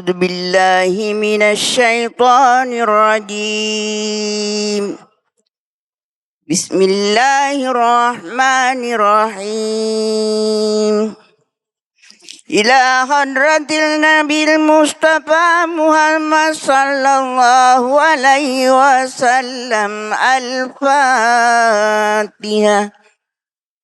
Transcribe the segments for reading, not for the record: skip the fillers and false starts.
أعوذ بالله من الشيطان الرجيم. بسم الله الرحمن الرحيم. إلى حضرة النبي المصطفى محمد صلى الله عليه وسلم الفاتحة.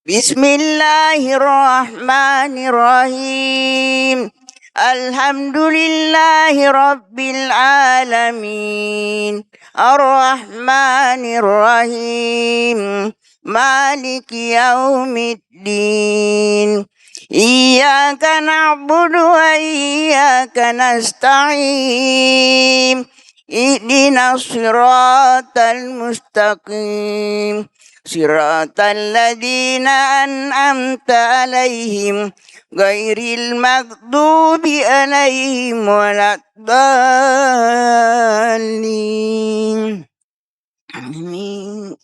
بسم الله الرحمن الرحيم. الحمد لله رب العالمين الرحمن الرحيم مالك يوم الدين إياك نعبد وإياك نستعين اهدنا الصراط المستقيم صراط الذين أنعمت عليهم غير المغضوب عليهم ولا الضالين. آمين.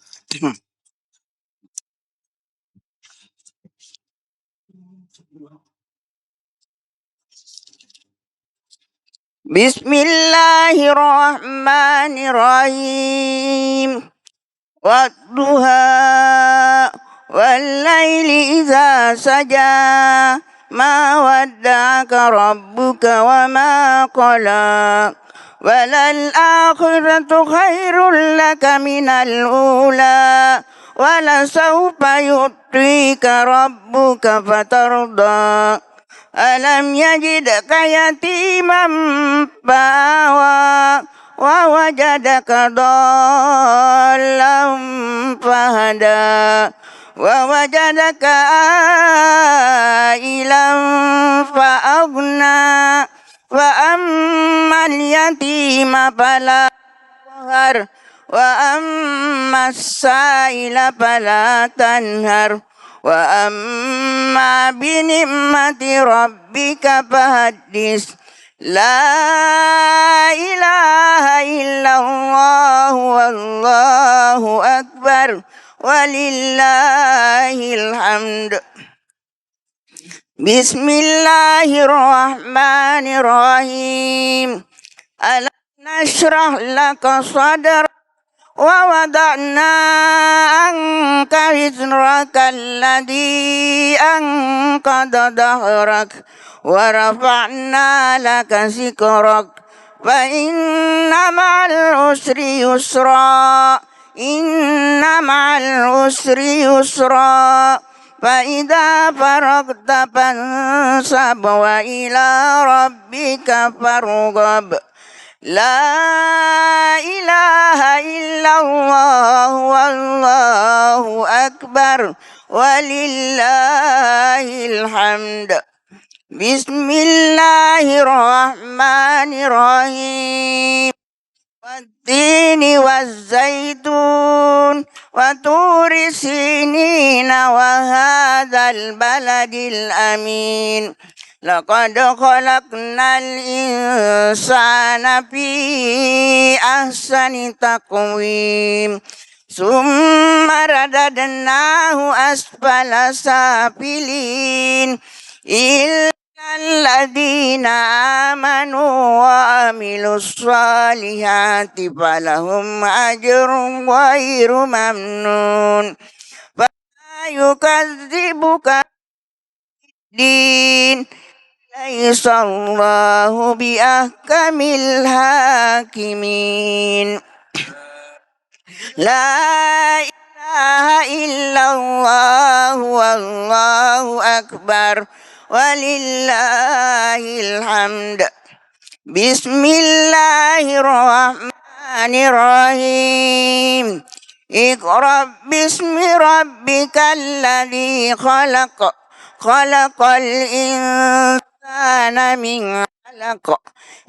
بسم الله الرحمن الرحيم. والضحى والليل إذا سجى ما ودعك ربك وما قلى وللآخرة خير لك من الأولى ولسوف يعطيك ربك فترضى ألم يجدك يتيما فآوى ووجدك ضالا فهدى ووجدك عائلا فأغنى فأما اليتيم فلا تقهر وأما السائل فلا تنهر وأما بنعمة ربك فحدث. لا إله إلا الله والله أكبر ولله الحمد. بسم الله الرحمن الرحيم. ألم نشرح لك صدرك ووضعنا عنك وزرك الذي أنقض ظهرك ورفعنا لك ذكرك فإن مع العسر يسرا إن مع العسر يسرا فإذا فرغت فانصب وإلى ربك فارغب. لا إله إلا الله والله أكبر ولله الحمد. بسم الله الرحمن الرحيم. والتين والزيتون وطور سينين وهذا البلد الأمين لقد خلقنا الإنسان في أحسن تقويم ثم رددناه أسفل سافلين إلا الذين آمنوا وعملوا الصالحات فلهم أجر غير ممنون. فلا يكذبك الدين ليس الله بأحكم الحاكمين. لا إله إلا الله والله أكبر ولله الحمد. بسم الله الرحمن الرحيم. اقرأ باسم ربك الذي خلق خلق الإنسان من علق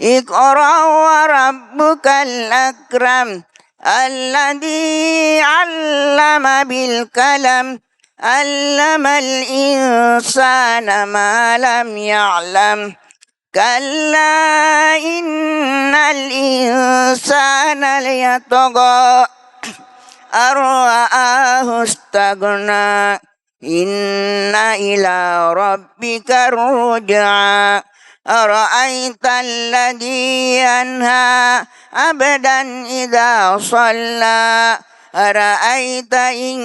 اقرأ وربك الأكرم الذي علم بالقلم علم الإنسان ما لم يعلم كلا إن الإنسان ليطغى أن رآه استغنى إن إلى ربك الرجعى أرأيت الذي ينهى عبدا إذا صلى أرأيت إن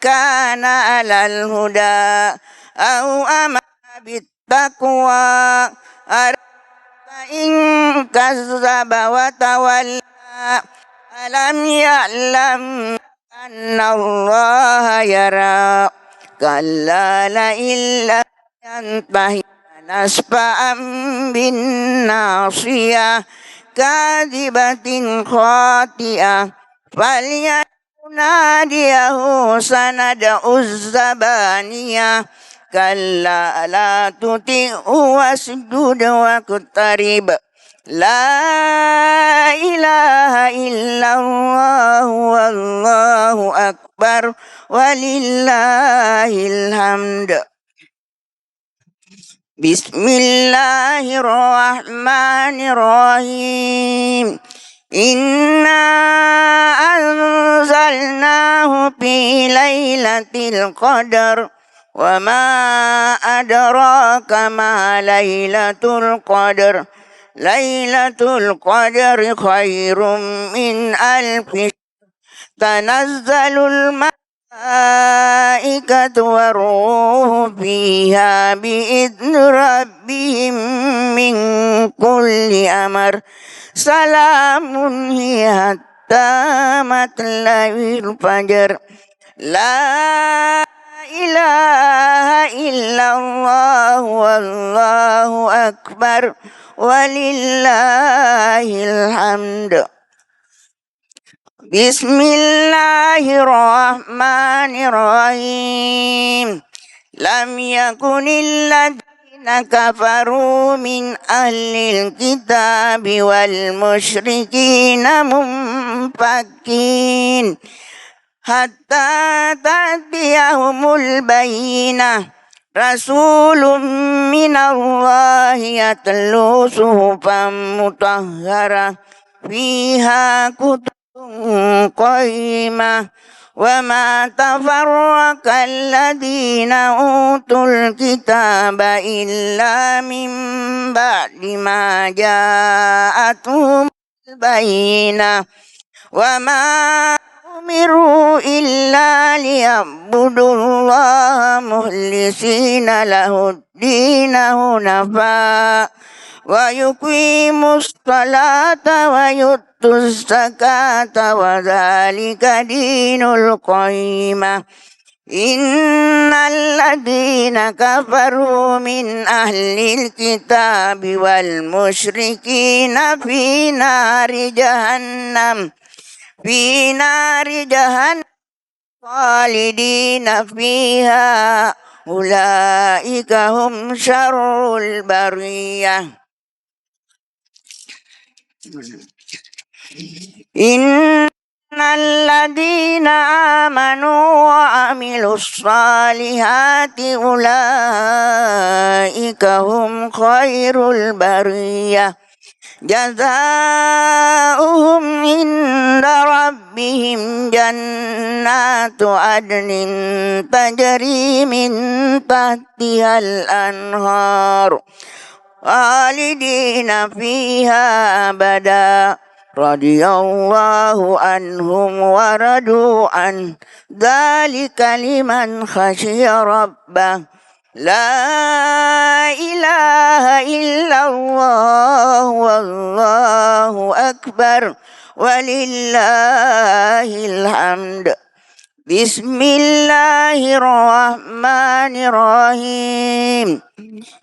كان على الهدى أو أمر بالتقوى أرأيت إن كذب وتولى ألم يعلم أن الله يرى كلا لئن لم ينته لنسفعا بالناصية كاذبة خاطئة فليدع ناديه سندع الزبانية كلا لا تطعه واسجد واقترب لا إله إلا الله والله أكبر ولله الحمد. بسم الله الرحمن الرحيم إنا أنزلناه في ليلة القدر وما أدراك ما ليلة القدر ليلة القدر خير من ألف شهر تنزل الملائكة والروح فيها بإذن ربهم من كل أمر سلام هي حتى مطلع الفجر لا إله إلا الله والله أكبر ولله الحمد. بسم الله الرحمن الرحيم لم يكن الذين كفروا من أهل الكتاب والمشركين منفكين حتى تأتيهم البينة رسول من الله يتلو صحفا مطهرة فيها كتب قيمة وما تفرق الذين أوتوا الكتاب إلا من بعد ما جاءتهم البينة وما أمروا إلا ليعبدوا الله مخلصين له الدين حنفاء ويقيموا الصلاة ويؤتوا الزكاة وذلك دين القيمة إن الذين كفروا من أهل الكتاب والمشركين في نار جهنم خالدين فيها أولئك هم شر البرية. إن الذين آمنوا وعملوا الصالحات أولئك هم خير البرية جزاؤهم عند ربهم جنات عدن تجري من تحتها الأنهار خالدين فيها أبدا رضي الله عنهم ورضوا عنه ذلك لمن خشي ربه لا إله إلا الله والله أكبر ولله الحمد. بسم الله الرحمن الرحيم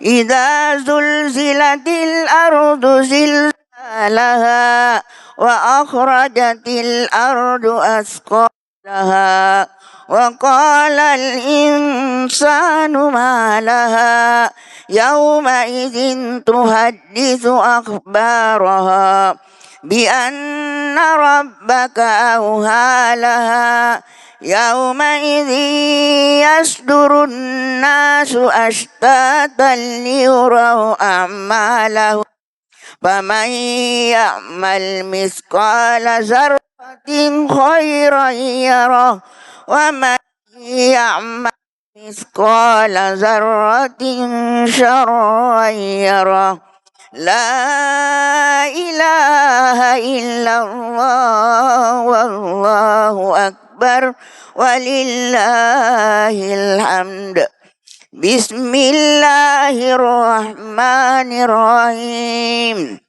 إذا زلزلت الأرض زلزالها وأخرجت الأرض أثقالها وقال الإنسان ما لها يومئذ تحدث أخبارها بأن ربك أوحى لها يومئذ يصدر الناس أشتاتا ليروا أعمالهم فمن يعمل مثقال ذرة خيرا يره ومن يعمل مثقال ذرة شرا يره لا إله إلا الله والله أكبر ولله الحمد. بسم الله الرحمن الرحيم.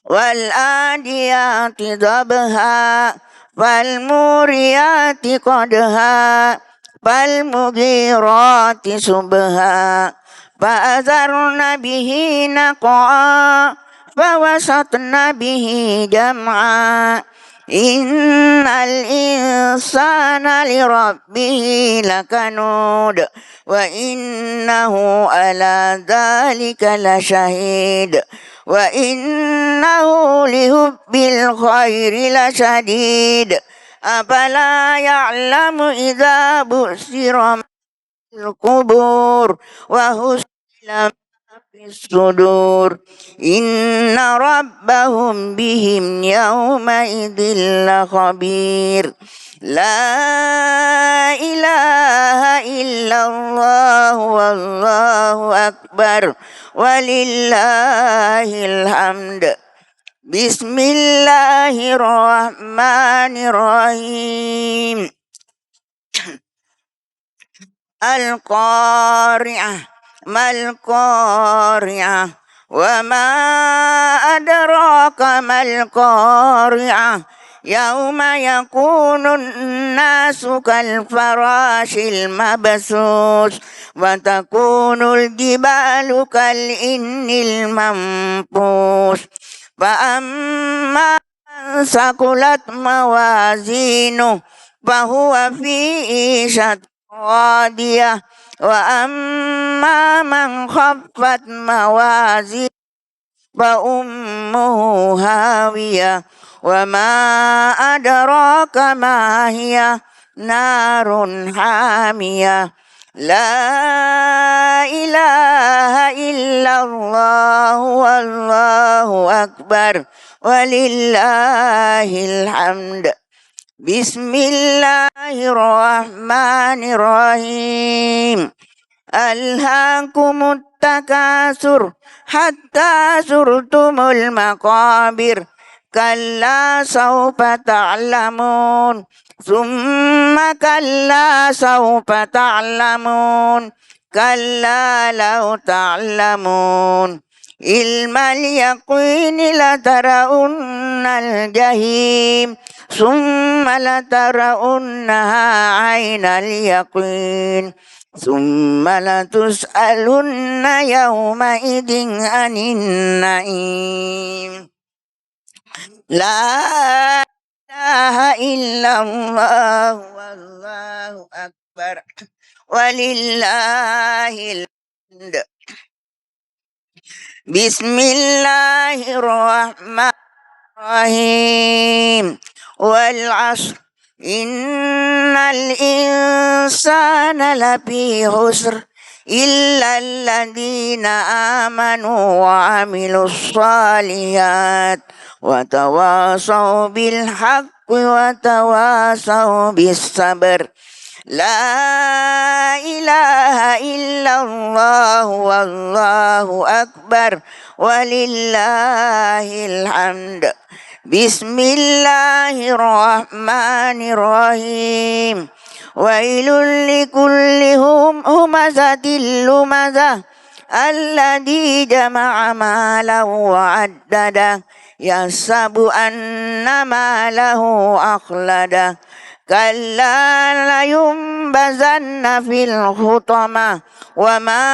والآديات ضبها فالموريات قدها فالمغيرات صبها فأثرن به نقعا فوسطن به جمعا إن الإنسان لربه لكنود وإنه على ذلك لشهيد وإنه لحب الخير لشديد أفلا يعلم إذا بؤسر القبور وحصل ما في الصدور إن ربهم بهم يومئذ لخبير. لا إله إلا الله والله أكبر ولله الحمد. بسم الله الرحمن الرحيم. القارعة ما القارعة وما أدراك ما القارعة يوم يكون الناس كالفراش المبثوث وتكون الجبال كالإهن المنفوش فأما من ثقلت موازينه فهو في عيشة راضية وأما من خفت موازينه فأمه هاوية وما أدراك ما هي نار حامية. لا إله إلا الله والله أكبر ولله الحمد. بسم الله الرحمن الرحيم. ألهاكم التكاثر حتى زرتم المقابر كلا سوف تعلمون ثم كلا سوف تعلمون كلا لو تعلمون علم اليقين لترون الجحيم ثم لترونها عين اليقين ثم لتسألن يومئذ عن النعيم. لا إله إلا الله والله أكبر ولله الحمد. بسم الله الرحمن الرحيم. والعصر إن الإنسان لفي خسر إلا الذين آمنوا وعملوا الصالحات وتواصوا بالحق وتواصوا بالصبر. لا إله إلا الله والله أكبر ولله الحمد. بسم الله الرحمن الرحيم. ويل لكل همزة لمزة الذي جمع مالا وعدده يحسب أن ماله أخلده كلا لينبذن في الحطمة وما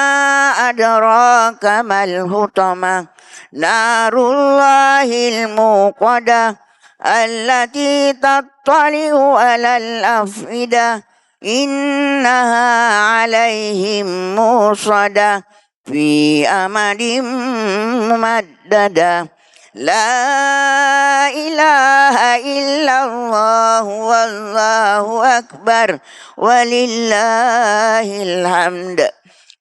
أدراك ما الحطمة نار الله الموقدة التي تطلع على الأفئدة إنها عليهم موصدة في أمد ممددة. لا إله إلا الله والله أكبر ولله الحمد.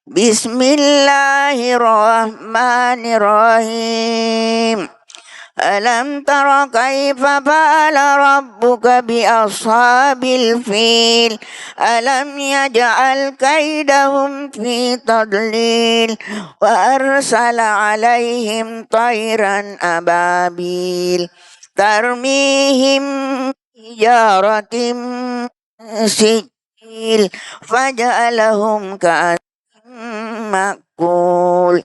بسم الله الرحمن الرحيم. ألم تر كيف فعل ربك بأصحاب الفيل ألم يجعل كيدهم في تضليل وأرسل عليهم طيرا أبابيل ترميهم بحجارة من سجيل فجعلهم كعصف مأكول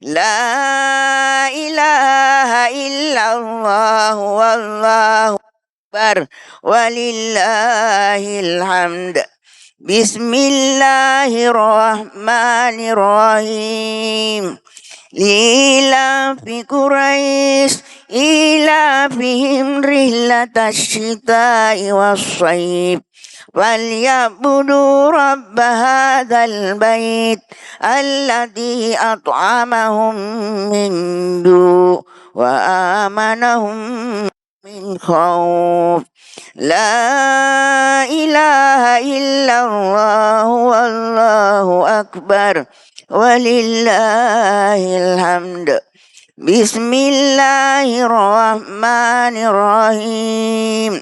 لا إله إلا الله والله أكبر ولله الحمد بسم الله الرحمن الرحيم لإيلاف قريش إيلافهم رحلة الشتاء والصيف فليعبدوا رب هذا البيت الذي أطعمهم من جوع وآمنهم من خوف لا إله إلا الله والله أكبر ولله الحمد بسم الله الرحمن الرحيم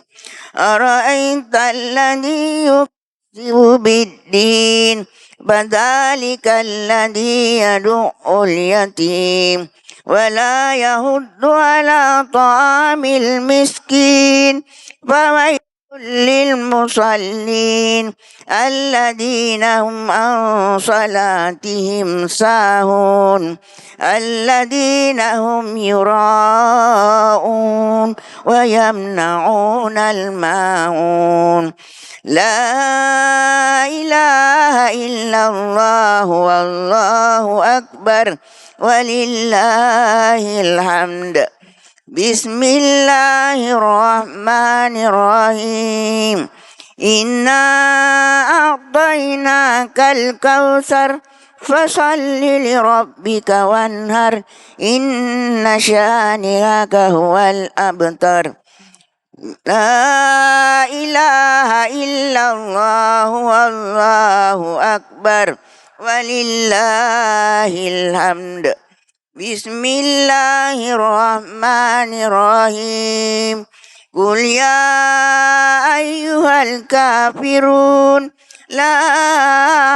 أرأيت الذي يكذب بالدين فذلك الذي يدع اليتيم ولا يهد على طعام المسكين فويل للمصلين الذين هم عن صلاتهم ساهون الذين هم يراءون ويمنعون الماعون لا إله إلا الله والله أكبر ولله الحمد بسم الله الرحمن الرحيم إنا أعطيناك الكوثر فصل لربك وانهر إن شانئك هو الأبتر لا إله إلا الله والله أكبر ولله الحمد بسم الله الرحمن الرحيم قل يا أيها الكافرون لا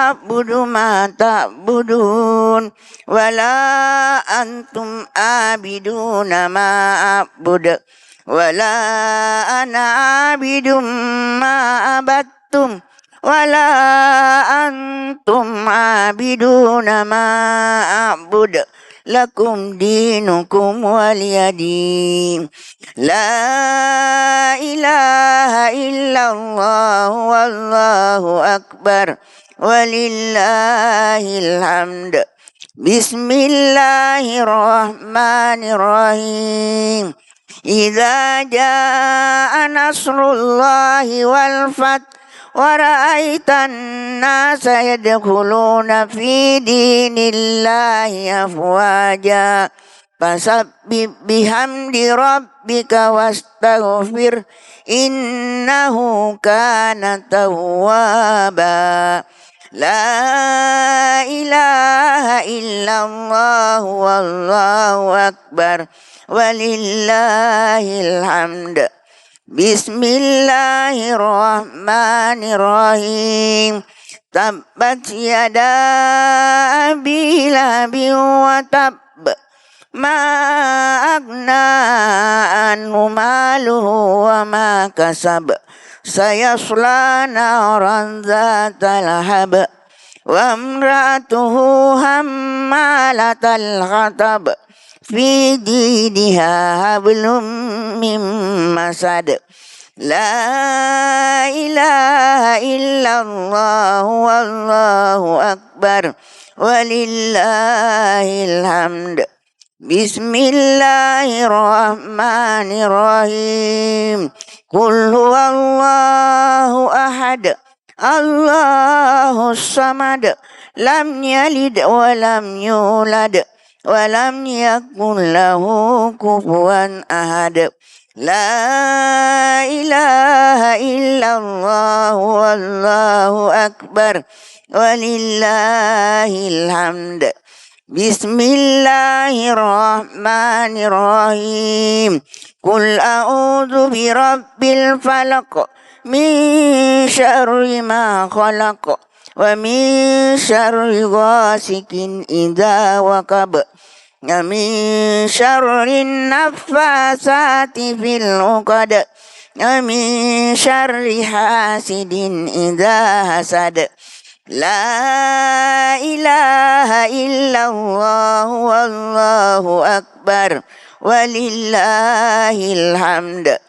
أعبد ما تعبدون ولا أنتم عابدون ما أعبد ولا أنا عابد ما عبدتم ولا أنتم عابدون ما أعبد لكم دينكم ولي دين لا إله إلا الله والله أكبر ولله الحمد بسم الله الرحمن الرحيم إذا جاء نصر الله والفتح ورأيت الناس يدخلون في دين الله أفواجا فسبح بحمد ربك واستغفر إنه كان توابا لا إله إلا الله والله أكبر ولله الحمد بسم الله الرحمن الرحيم تبت يدا أبي لهب وتب ما أغنى عنه ماله وما كسب سيصلى نارا ذات لهب وامرأته حمالة الحطب في جيدها حبل من مسد لا إله إلا الله والله أكبر ولله الحمد بسم الله الرحمن الرحيم قل هو الله أحد الله الصمد لم يلد ولم يولد ولم يكن له كفوا أحد لا إله إلا الله والله أكبر ولله الحمد Bismillahirrahmanirrahim. Qul a'udzu birabbil falaq min syarri ma khalaq wa min syarri ghasikin idza waqab wa min syarri naffasati fil 'uqad wa min syarri hasidin idza hasad. La ilaha illallah wallahu akbar walillahil hamd.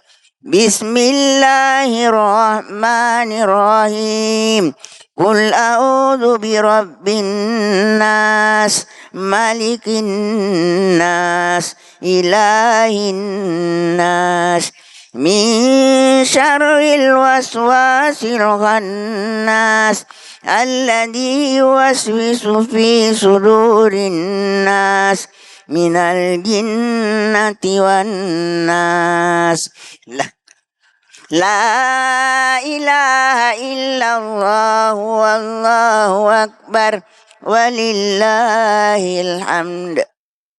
Bismillahirrahmanirrahim. Qul a'udzu birabbin nas, malikin nas, ilahin nas, min syarril waswasil khannas alladzi yuwaswisu fi sudurin nas minal jinnati wan nas. La ilaha illallah wallahu akbar walillahil hamd.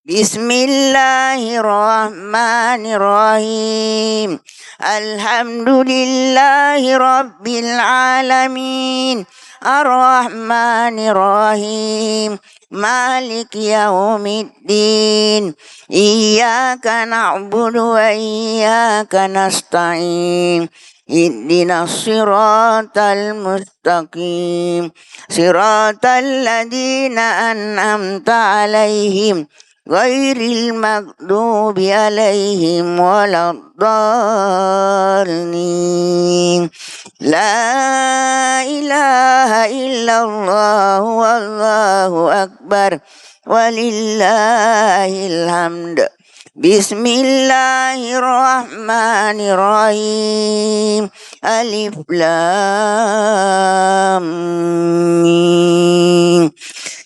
Bismillahirrahmanirrahim. Alhamdulillahi rabbil alamin. Ar-Rahmanir-Rahim. Malik yaumiddin. Iyyaka na'budu wa iyyaka nasta'in. Ihdinas siratal mustaqim. Siratal ladzina an'amta 'alaihim ghairil maghdubi 'alaihim waladdallin. La ilaha illallah wallahu akbar walillahil hamd. Bismillahirrahmanirrahim. Alif lam mim.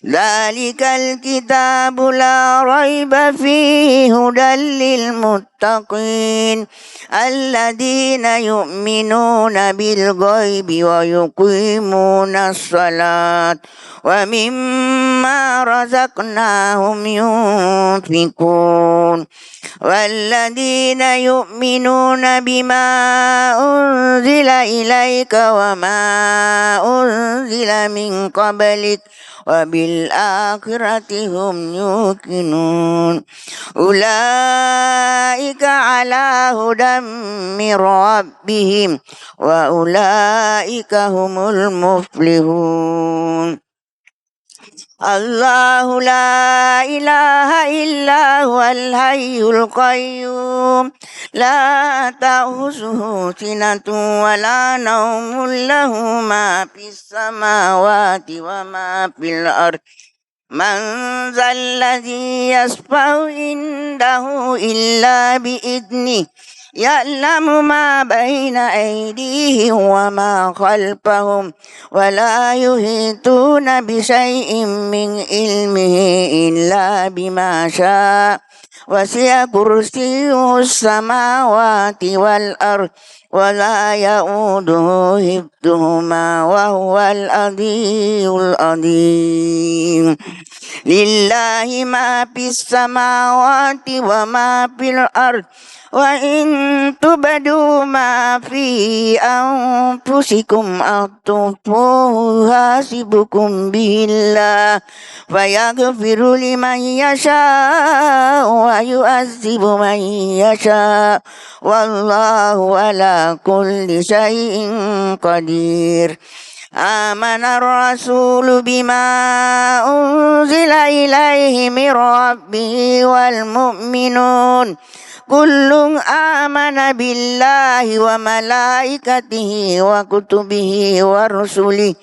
Dzalikal kitabu la raiba fihi hudal lil muttaqin alladzina yu'minuna bil ghaibi wa yuqimuna shalat wa mimma razaqnahum yunfikun walladzina yu'minuna bima unzila ilaika wa ma unzila min qablik wa bil akhirati hum yuqinun ulaika ala hudam mir rabbihim wa ulaika humul muflihun. Allahu la ilaha illa huwal hayyul qayyum la ta'khuzuhu sinatun wa la nawmun lahu ma fis samawati wa ma fil ardh. Man zalladzi yashfa'u indahu illa bi'idnih. Ya'lamu ma baina aydihim wa ma khalfahum wa la yuhituna bi syai'in min ilmihi illa bima syaa' wasi'a kursiyyuhu samawati wal ardh wa la ya'uduhu hifdhuhuma wa huwal 'aliyyul 'azim. Lillahi ma fis samawati wa ma fil ardh wa in tubdu ma fi anfusikum atufu hasibukum billah fayaghfiru liman yasha wa yu'adzibu man yasha wallahu ala kulli syai'in qadir. Amana ar-rasulu bima unzila ilaihi mir rabbihi wal mu'minun kullun amana billahi wa malaikatihi wa kutubihi wa rusulihi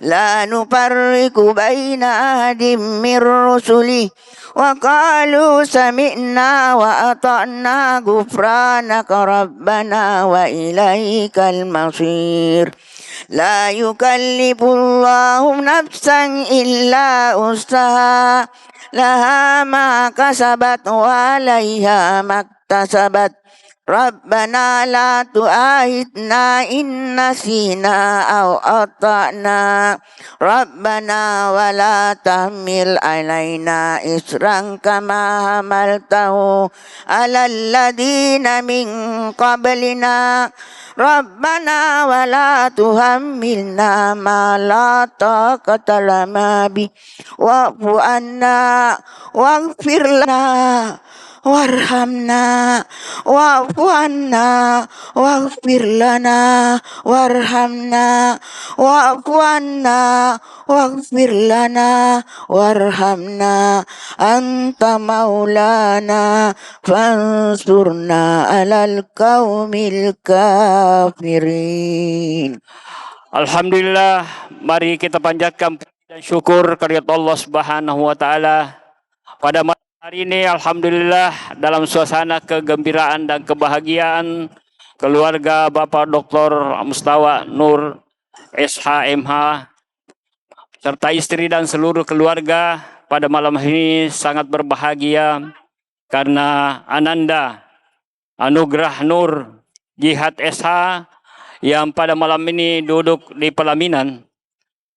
la nufarriqu baina ahadin mir rusulihi wa qalu sami'na wa ata'na ghufranaka rabbana wa ilaikal masir. La yukallifullahu nafsan illa usaha laha ma kasabat wa alaiha maktasabat Rabbana la tu'ahidna in nasina aw ata'na. Rabbana wa la tahmil alaina isran kama hamaltahu ala alladhina min qablina. Rabbana wa la tuhammilna ma la taqata lana bi wa'fu anna waghfir lana warhamna wa'fu anna waghfir lana warhamna wa'fu anna waghfir lana warhamna anta maulana fansurna alal qaumil kafirin. Alhamdulillah, mari kita panjatkan puji dan syukur kehadirat Allah Subhanahu wa taala. Pada malam hari ini alhamdulillah dalam suasana kegembiraan dan kebahagiaan keluarga Bapak Dr. Mustawa Nur SHMH serta istri dan seluruh keluarga pada malam ini sangat berbahagia karena Ananda Anugrah Nur Jihad SH yang pada malam ini duduk di pelaminan.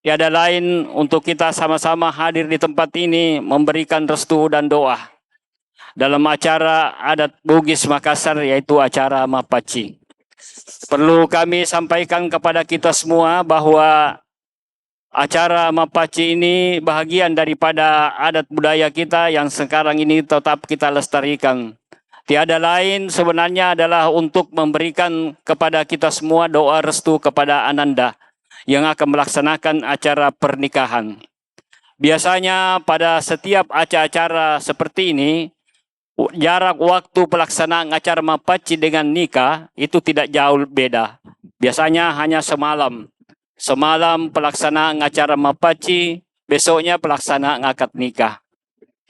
Tiada lain untuk kita sama-sama hadir di tempat ini memberikan restu dan doa dalam acara adat Bugis Makassar, yaitu acara Mapaci. Perlu kami sampaikan kepada kita semua bahwa acara Mapaci ini bahagian daripada adat budaya kita yang sekarang ini tetap kita lestarikan. Tiada lain sebenarnya adalah untuk memberikan kepada kita semua doa restu kepada Ananda yang akan melaksanakan acara pernikahan. Biasanya pada setiap acara-acara seperti ini, jarak waktu pelaksanaan acara Mapaci dengan nikah itu tidak jauh beda. Biasanya hanya semalam. Semalam pelaksanaan acara Mapaci, besoknya pelaksanaan akad nikah.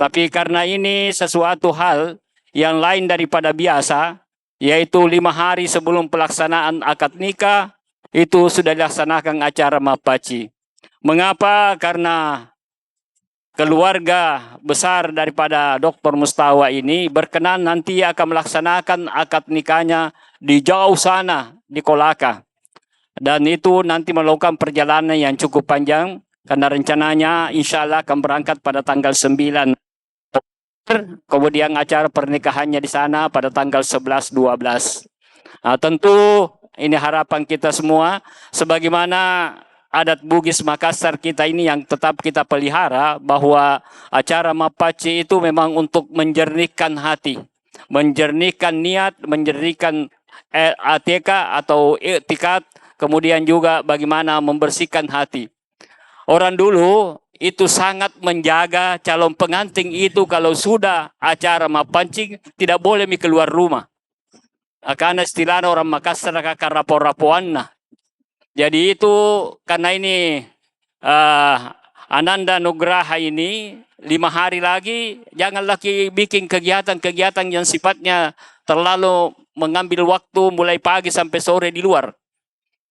Tapi karena ini sesuatu hal yang lain daripada biasa, yaitu 5 hari sebelum pelaksanaan akad nikah, itu sudah dilaksanakan acara Mapaci. Mengapa? Karena keluarga besar daripada Dr. Mustawa ini berkenan nanti akan melaksanakan akad nikahnya di jauh sana, di Kolaka. Dan itu nanti melakukan perjalanan yang cukup panjang, karena rencananya insya Allah akan berangkat pada tanggal 9. Kemudian acara pernikahannya di sana pada tanggal 11-12. Nah, tentu ini harapan kita semua, sebagaimana adat Bugis Makassar kita ini yang tetap kita pelihara, bahwa acara Mapaci itu memang untuk menjernihkan hati, menjernihkan niat, menjernihkan ATK atau i'tikad, kemudian juga bagaimana membersihkan hati. Orang dulu itu sangat menjaga calon pengantin itu kalau sudah acara Mapaci tidak boleh keluar rumah. Karena istilahnya orang Makassar kakak rapor-rapoan. Jadi itu karena ini Ananda Nugraha ini 5 hari lagi jangan lagi bikin kegiatan-kegiatan yang sifatnya terlalu mengambil waktu mulai pagi sampai sore di luar.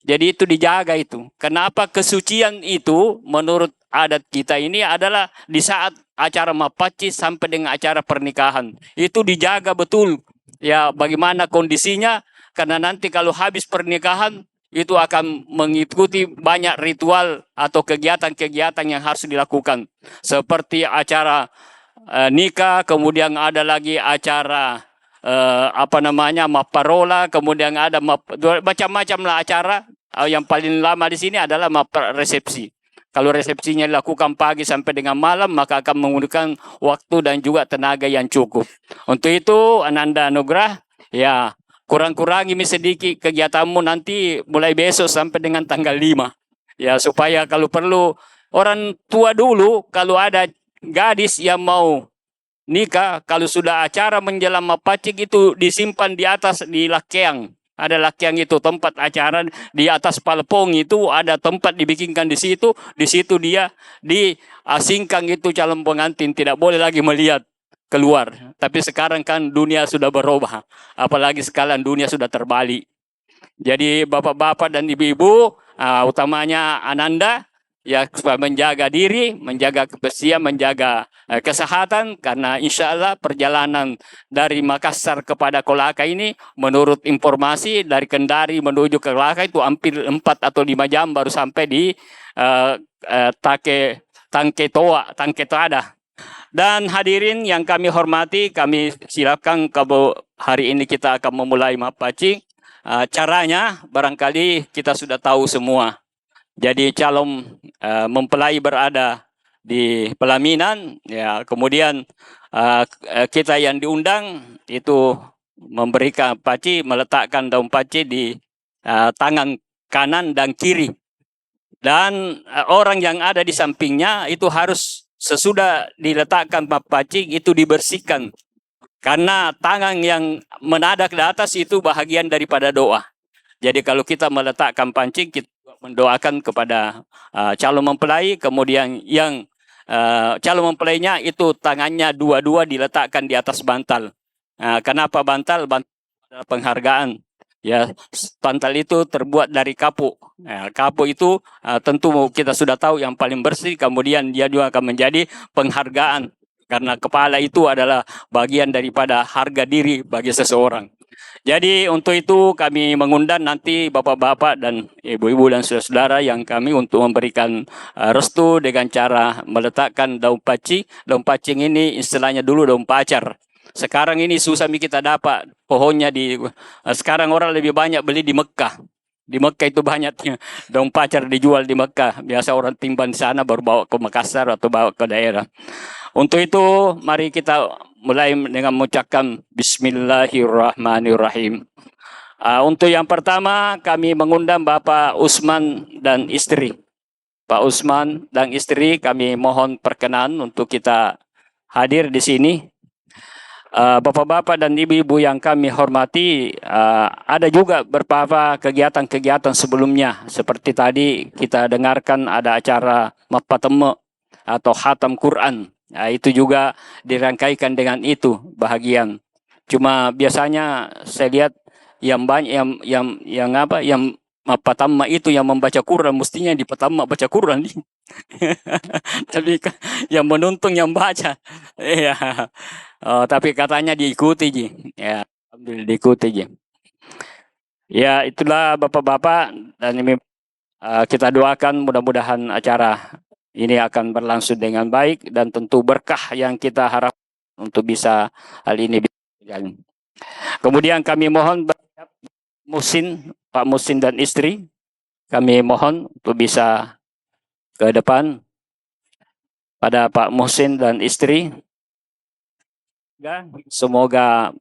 Jadi itu dijaga itu. Kenapa? Kesucian itu menurut adat kita ini adalah di saat acara Mapaci sampai dengan acara pernikahan. Itu dijaga betul. Ya, bagaimana kondisinya, karena nanti kalau habis pernikahan itu akan mengikuti banyak ritual atau kegiatan-kegiatan yang harus dilakukan, seperti acara nikah, kemudian ada lagi acara maparola, kemudian ada macam-macam lah acara. Yang paling lama di sini adalah resepsi. Kalau resepsinya dilakukan pagi sampai dengan malam, maka akan menggunakan waktu dan juga tenaga yang cukup. Untuk itu, Ananda Anugrah, ya kurang-kurangi sedikit kegiatanmu nanti mulai besok sampai dengan tanggal 5. Ya, supaya kalau perlu, orang tua dulu, kalau ada gadis yang mau nikah, kalau sudah acara menjelang Mapaci itu disimpan di atas, di lakeang. Ada lakeang itu tempat acara, di atas palpong itu ada tempat dibikinkan di situ dia diasingkan itu calon pengantin, tidak boleh lagi melihat keluar. Tapi sekarang kan dunia sudah berubah, apalagi sekarang dunia sudah terbalik. Jadi bapak-bapak dan ibu-ibu, utamanya Ananda, ya supaya menjaga diri, menjaga kebersihan, menjaga kesehatan, karena insya Allah perjalanan dari Makassar kepada Kolaka ini menurut informasi dari Kendari menuju ke Kolaka itu hampir 4 atau 5 jam baru sampai di Tangke Toada. Dan hadirin yang kami hormati, kami silakan hari ini kita akan memulai mapaci. Caranya barangkali kita sudah tahu semua. Jadi calon mempelai berada di pelaminan, ya kemudian kita yang diundang itu memberikan paci, meletakkan daun paci di tangan kanan dan kiri. Dan orang yang ada di sampingnya itu harus sesudah diletakkan paci itu dibersihkan. Karena tangan yang menadak di atas itu bahagian daripada doa. Jadi kalau kita meletakkan pancing, kita mendoakan kepada calon mempelai, kemudian yang calon mempelainya itu tangannya dua-dua diletakkan di atas bantal. Kenapa bantal? Bantal adalah penghargaan. Ya, bantal itu terbuat dari kapuk. Kapuk itu tentu kita sudah tahu yang paling bersih, kemudian dia juga akan menjadi penghargaan. Karena kepala itu adalah bagian daripada harga diri bagi seseorang. Jadi untuk itu kami mengundang nanti bapak-bapak dan ibu-ibu dan saudara-saudara yang kami untuk memberikan restu dengan cara meletakkan daun paci. Daun pacing ini istilahnya dulu daun pacar. Sekarang ini susah kita dapat pohonnya sekarang orang lebih banyak beli di Mekah. Di Mekah itu banyak daun pacar dijual di Mekah. Biasa orang timbang di sana baru bawa ke Makassar atau bawa ke daerah. Untuk itu mari kita mulai dengan mengucapkan Bismillahirrahmanirrahim. Untuk yang pertama kami mengundang Bapak Usman dan istri. Pak Usman dan istri kami mohon perkenan untuk kita hadir di sini. Bapak-bapak dan ibu-ibu yang kami hormati, ada juga beberapa kegiatan-kegiatan sebelumnya. Seperti tadi kita dengarkan ada acara Mapateme atau Khatam Quran. Itu juga dirangkaikan dengan itu bahagian. Cuma biasanya saya lihat yang banyak yang pertama itu yang membaca Quran, mestinya di pertama baca Quran. Tapi yang menuntun yang baca. Iya. Tapi katanya diikuti Ji. Ya, alhamdulillah diikuti Ji. Ya, itulah Bapak-bapak dan ini kita doakan mudah-mudahan acara ini akan berlangsung dengan baik dan tentu berkah yang kita harap untuk bisa hal ini bisa berjalan. Kemudian kami mohon Pak Musin dan istri, kami mohon untuk bisa ke depan pada Pak Musin dan istri. Semoga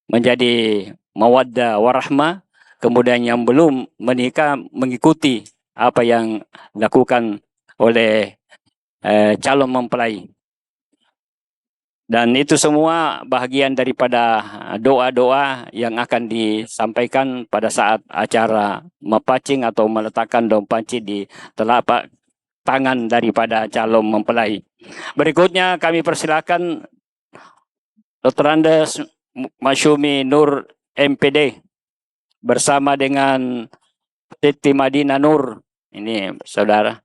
menjadi mawaddah warahmah, kemudian yang belum menikah mengikuti apa yang dilakukan oleh calon mempelai. Dan itu semua bahagian daripada doa-doa yang akan disampaikan pada saat acara mepacing atau meletakkan daun panci di telapak tangan daripada calon mempelai. Berikutnya kami persilakan Dr. Andes Masyumi Nur MPD bersama dengan Siti Madinah Nur. Ini saudara.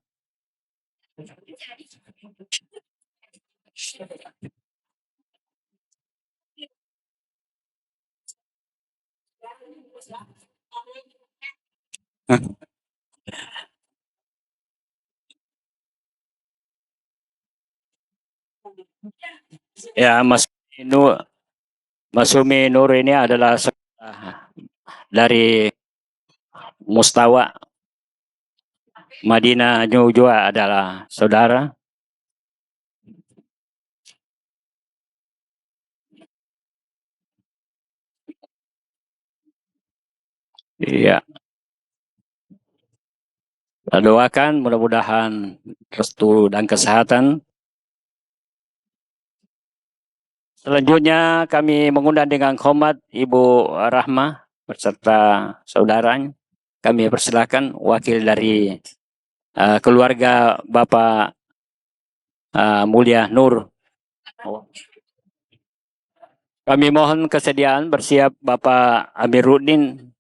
Ya, Mas Umi Nur ini adalah dari Mustawa Madinah juga adalah saudara. Iya. Kita doakan mudah-mudahan restu dan kesehatan. Selanjutnya kami mengundang dengan hormat Ibu Rahmah beserta saudaranya. Kami persilakan wakil dari keluarga Bapak Mulia Nur. Kami mohon kesediaan bersiap Bapak Amiruddin.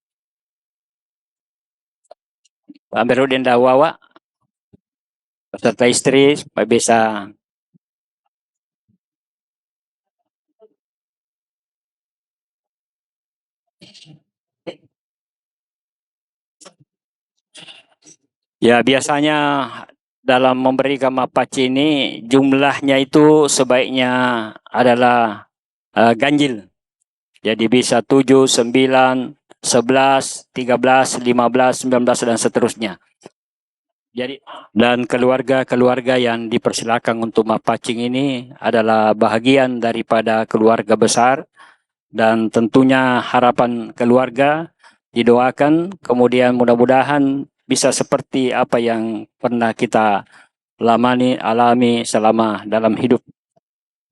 Amiruddin Dawawa. beserta istri supaya bisa. Ya, biasanya dalam memberikan mapaci ini jumlahnya itu sebaiknya adalah ganjil. Jadi bisa 7, 9, 11, 13, 15, 19 dan seterusnya. Jadi dan keluarga-keluarga yang dipersilakan untuk mapacing ini adalah bahagian daripada keluarga besar, dan tentunya harapan keluarga didoakan kemudian mudah-mudahan bisa seperti apa yang pernah kita alami selama dalam hidup.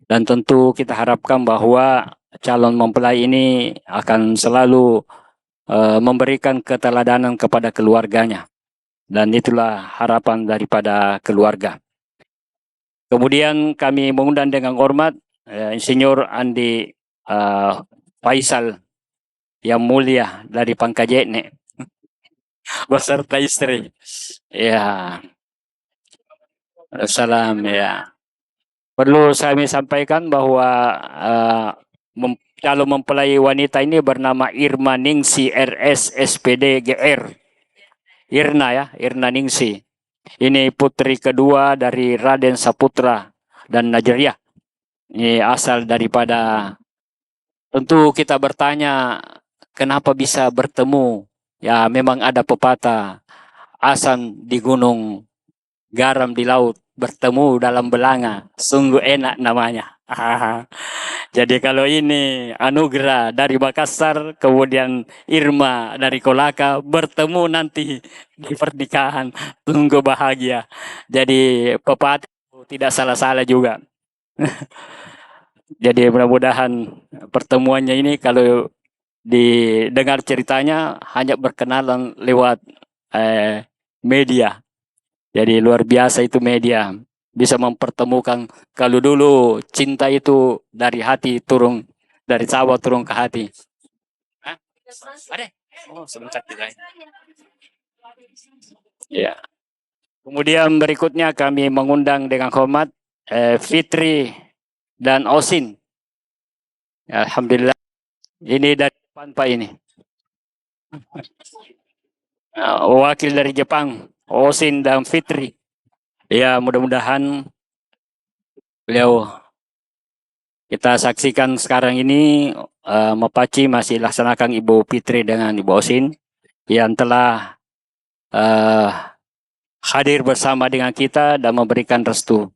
Dan tentu kita harapkan bahwa calon mempelai ini akan selalu memberikan keteladanan kepada keluarganya. Dan itulah harapan daripada keluarga. Kemudian kami mengundang dengan hormat Insinyur Andi Faisal yang mulia dari Pangkajene beserta istri. Ya, salam ya. Perlu saya sampaikan bahwa calon mempelai wanita ini bernama Irma Ningsi RS SPD GR. Irna ya, Irna Ningsi. Ini putri kedua dari Raden Saputra dan Najriah. Ini asal daripada, tentu kita bertanya kenapa bisa bertemu. Ya memang ada pepatah, asam di gunung, garam di laut, bertemu dalam belanga, sungguh enak namanya. Jadi kalau ini Anugerah dari Makassar, kemudian Irma dari Kolaka, bertemu nanti di pernikahan, sungguh bahagia. Jadi pepatah tidak salah-salah juga. Jadi mudah-mudahan pertemuannya ini kalau didengar ceritanya hanya berkenalan lewat media. Jadi luar biasa itu media. Bisa mempertemukan, kalau dulu cinta itu dari hati turun, dari sawah turun ke hati. Hah? Ada? Oh, sebentar tidak. Ya. Kemudian berikutnya kami mengundang dengan hormat Fitri dan Osin. Alhamdulillah. Ini dari Jepang Pak ini. Wakil dari Jepang, Osin dan Fitri. Ya, mudah-mudahan beliau kita saksikan sekarang ini Mapaci masih laksanakan Ibu Fitri dengan Ibu Osin yang telah hadir bersama dengan kita dan memberikan restu.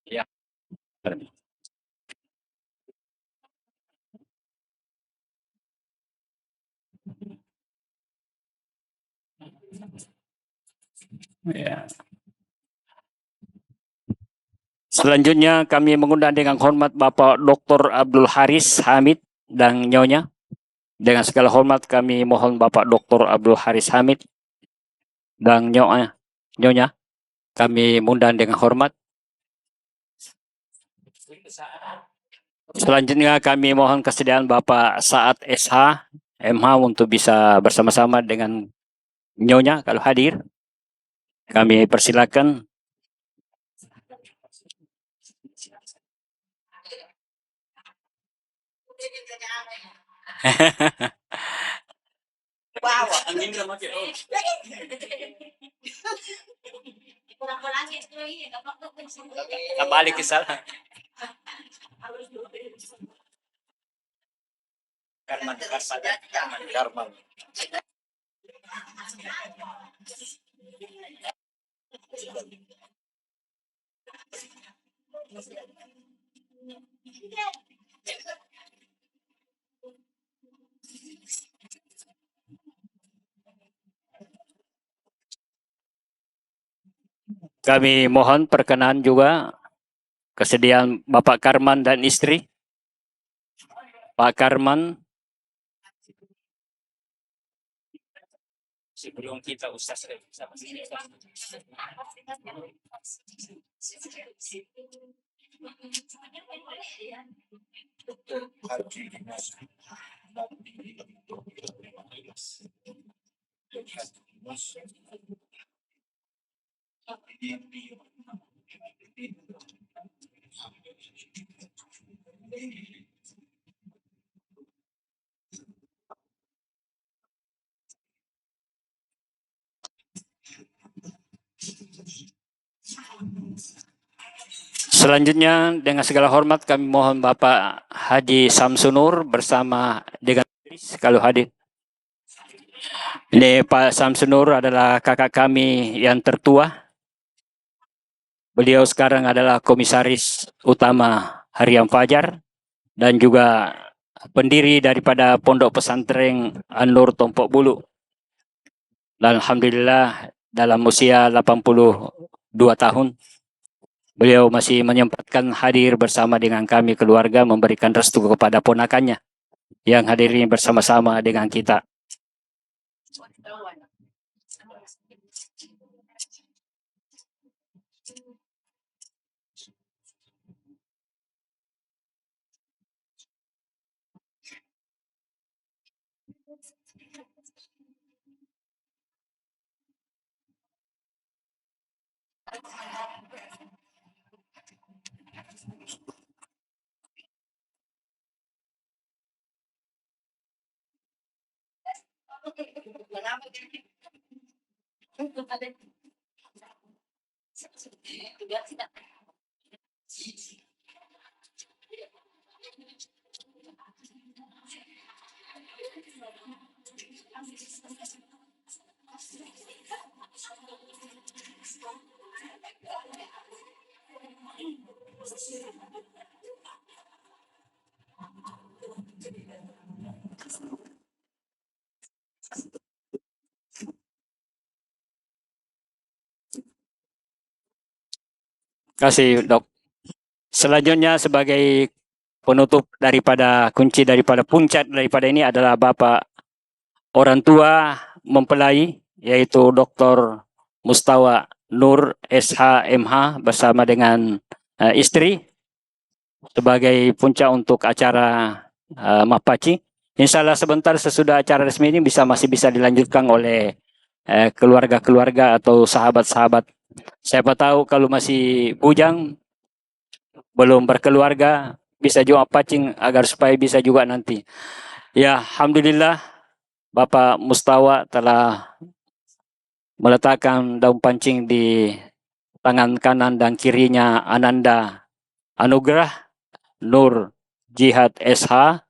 Ya. Ya. Selanjutnya kami mengundang dengan hormat Bapak Dr. Abdul Haris Hamid dan Nyonya. Dengan segala hormat kami mohon Bapak Dr. Abdul Haris Hamid dan Nyonya kami mengundang dengan hormat. Selanjutnya kami mohon kesediaan Bapak Saat SH MH untuk bisa bersama-sama dengan Nyonya kalau hadir. Kami persilakan. Wow. Kembali ke sana. Karman. Kami mohon perkenan juga kesediaan Bapak Karman dan istri. Pak Karman. Sebelum kita Ustaz sama Selanjutnya dengan segala hormat kami mohon Bapak Haji Samsunur bersama dengan kalau hadir. Ini Pak Samsunur adalah kakak kami yang tertua. Beliau sekarang adalah komisaris utama Harian Fajar dan juga pendiri daripada Pondok Pesantren An-Nur Tompok Bulu. Dan alhamdulillah dalam usia 82 tahun beliau masih menyempatkan hadir bersama dengan kami keluarga memberikan restu kepada ponakannya yang hadir ini bersama-sama dengan kita. Kasih Dok. Selanjutnya sebagai penutup daripada kunci daripada puncak daripada ini adalah Bapak orang tua mempelai yaitu Dr. Mustawa Nur SH.MH bersama dengan istri sebagai puncak untuk acara Mapaci. Insya Allah sebentar sesudah acara resmi ini masih bisa dilanjutkan oleh keluarga-keluarga atau sahabat-sahabat. Siapa tahu kalau masih bujang belum berkeluarga bisa juga pacing agar supaya bisa juga nanti. Ya, alhamdulillah Bapak Mustawa telah meletakkan daun pancing di tangan kanan dan kirinya Ananda Anugrah Nur Jihad SH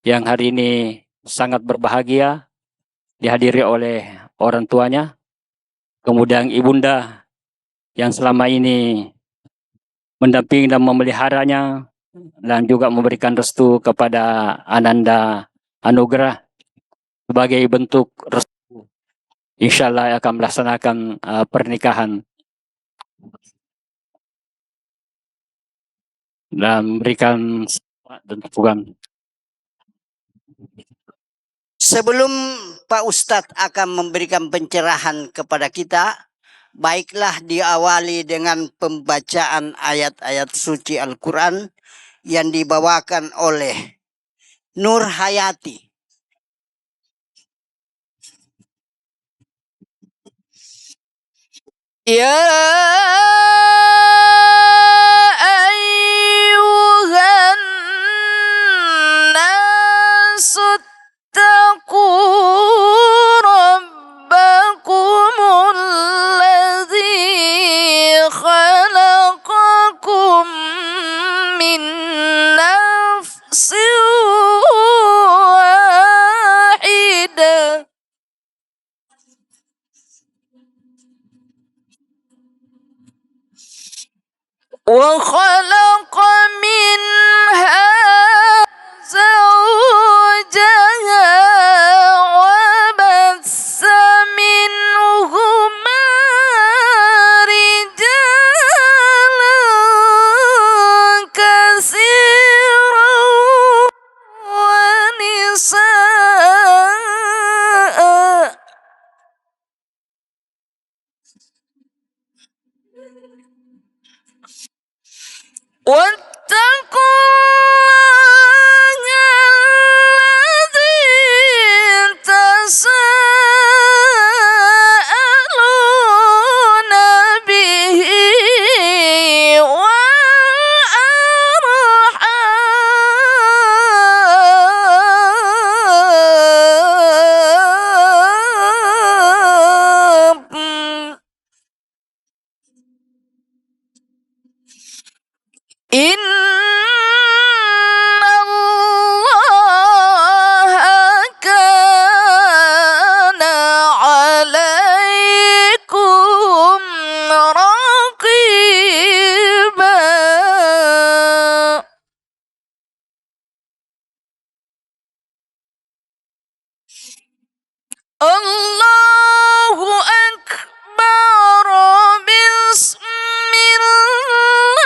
yang hari ini sangat berbahagia dihadiri oleh orang tuanya. Kemudian ibunda yang selama ini mendampingi dan memeliharanya dan juga memberikan restu kepada Ananda Anugrah sebagai bentuk restu. Insya Allah akan melaksanakan pernikahan dan memberikan dan dukungan. Sebelum Pak Ustadz akan memberikan pencerahan kepada kita, baiklah diawali dengan pembacaan ayat-ayat suci Al-Quran yang dibawakan oleh Nur Hayati. Ya ayyuhan nasut اتقوا ربكم الذي خلقكم من نفس واحدة وخلق منها زوجها وبث منهما رجالا كثيرا ونساء واتقوا الله الذي تساءلون به Innallaha kana alaikum raqiba. Allahu Akbar. Bismillahirrahmanirrahim.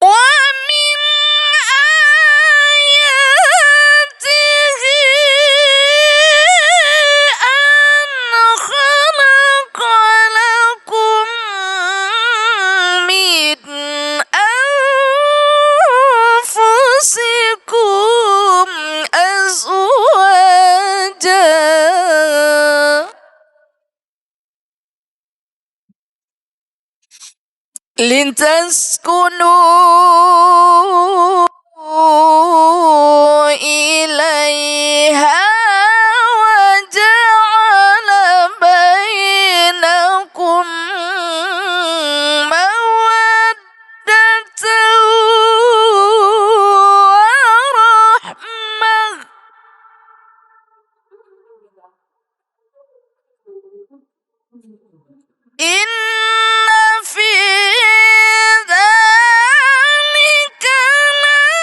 ومن آياته أن خلق لكم من أنفسكم أزواجا لتسكنوا إليها وجعل بينكم مودة ورحمة. إن في ذلك لآيات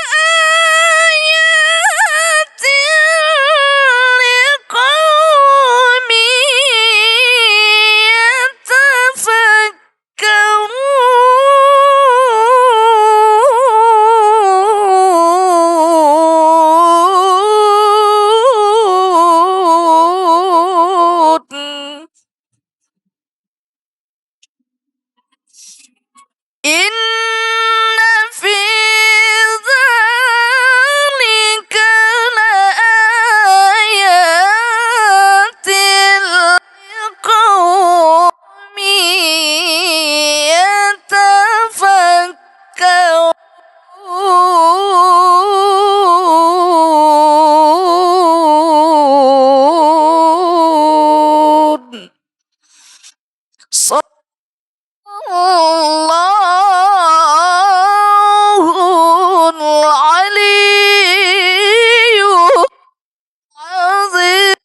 لقوم يتفكرون. إن في ذلك لآيات لقوم يتفكرون. صدق الله العلي العظيم.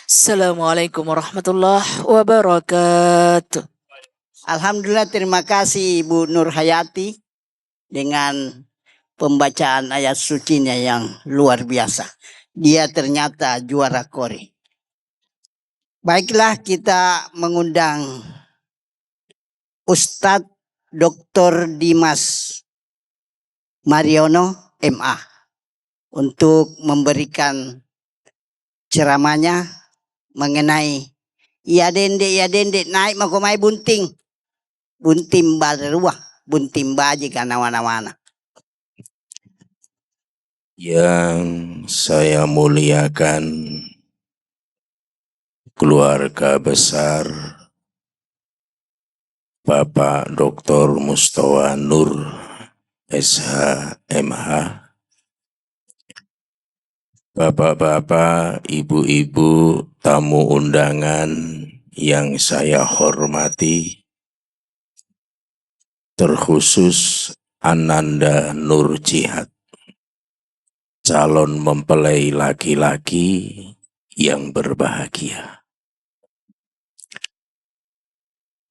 Assalamualaikum warahmatullahi wabarakatuh. Alhamdulillah, terima kasih Ibu Nur Hayati dengan pembacaan ayat sucinya yang luar biasa. Dia ternyata juara kori. Baiklah, kita mengundang Ustadz Dr. Dimas Mariono MA untuk memberikan ceramahnya mengenai iya dende naik makomai bunting baruah bunting baji kana wana-wana. Yang saya muliakan keluarga besar Bapak Dr. Mustawa Nur SH MH, Bapak-bapak, ibu-ibu, tamu undangan yang saya hormati, terkhusus Ananda Nur Jihad, calon mempelai laki-laki yang berbahagia.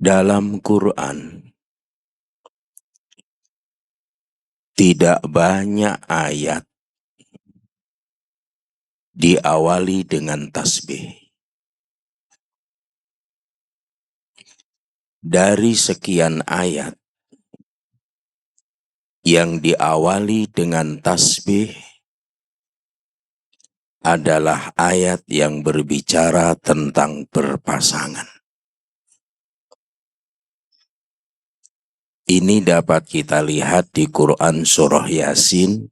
Dalam Quran, tidak banyak ayat diawali dengan tasbih. Dari sekian ayat yang diawali dengan tasbih adalah ayat yang berbicara tentang berpasangan. Ini dapat kita lihat di Quran Surah Yasin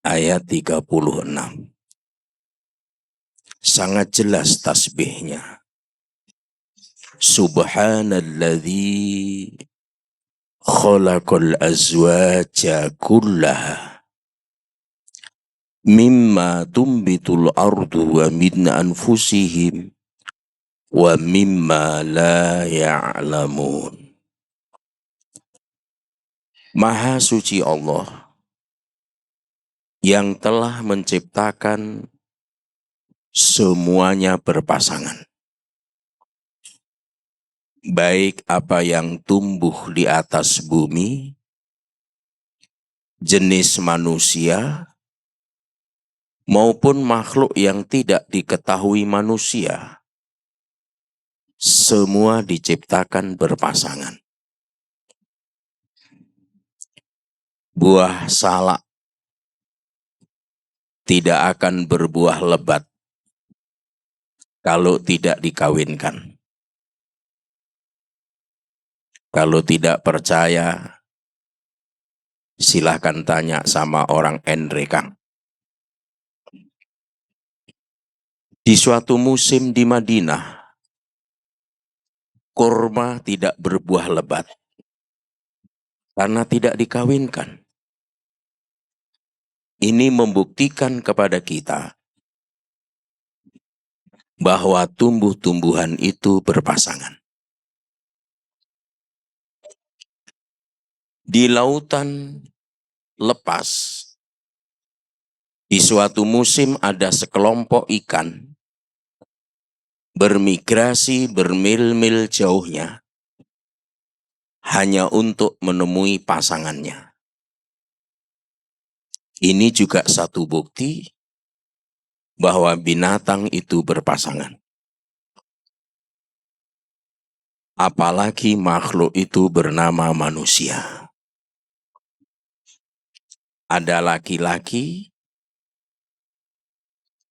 ayat 36. Sangat jelas tasbihnya. Subhanalladzi khalaqal azwaja kullaha mimma tumbitul ardu wa min anfusihim wa mimma la ya'lamun. Maha suci Allah yang telah menciptakan semuanya berpasangan. Baik apa yang tumbuh di atas bumi, jenis manusia, maupun makhluk yang tidak diketahui manusia, semua diciptakan berpasangan. Buah salak tidak akan berbuah lebat kalau tidak dikawinkan. Kalau tidak percaya, silahkan tanya sama orang Endre, Kang. Di suatu musim di Madinah, kurma tidak berbuah lebat karena tidak dikawinkan. Ini membuktikan kepada kita bahwa tumbuh-tumbuhan itu berpasangan. Di lautan lepas, di suatu musim ada sekelompok ikan bermigrasi bermil-mil jauhnya hanya untuk menemui pasangannya. Ini juga satu bukti bahwa binatang itu berpasangan. Apalagi makhluk itu bernama manusia. Ada laki-laki,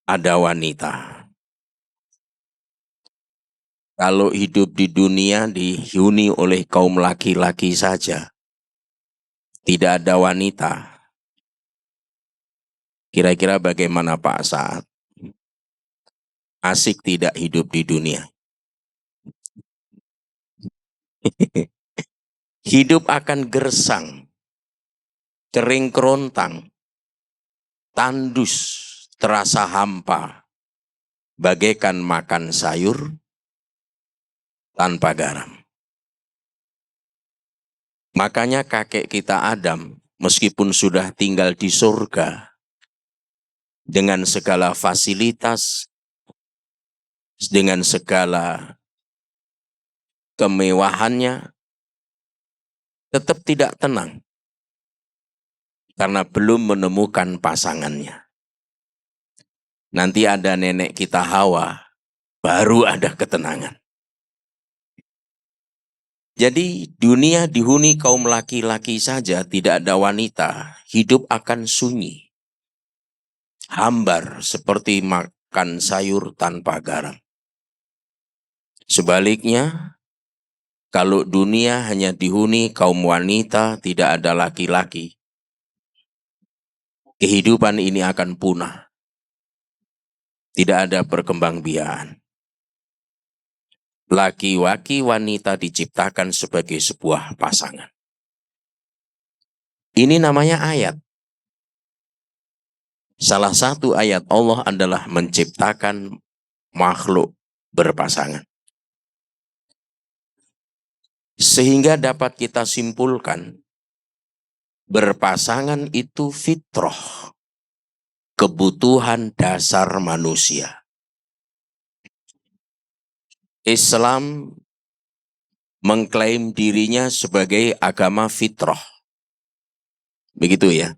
ada wanita. Kalau hidup di dunia dihuni oleh kaum laki-laki saja, tidak ada wanita. Kira-kira bagaimana Pak Saad? Asik tidak hidup di dunia? Hidup akan gersang, kering kerontang, tandus, terasa hampa, bagaikan makan sayur tanpa garam. Makanya kakek kita Adam, meskipun sudah tinggal di surga, dengan segala fasilitas, dengan segala kemewahannya, tetap tidak tenang. Karena belum menemukan pasangannya. Nanti ada nenek kita Hawa, baru ada ketenangan. Jadi dunia dihuni kaum laki-laki saja, tidak ada wanita, hidup akan sunyi. Hambar seperti makan sayur tanpa garam. Sebaliknya, kalau dunia hanya dihuni kaum wanita, tidak ada laki-laki, kehidupan ini akan punah. Tidak ada perkembangbiakan. Laki-laki wanita diciptakan sebagai sebuah pasangan. Ini namanya ayat. Salah satu ayat Allah adalah menciptakan makhluk berpasangan. Sehingga dapat kita simpulkan, berpasangan itu fitrah, kebutuhan dasar manusia. Islam mengklaim dirinya sebagai agama fitrah. Begitu ya.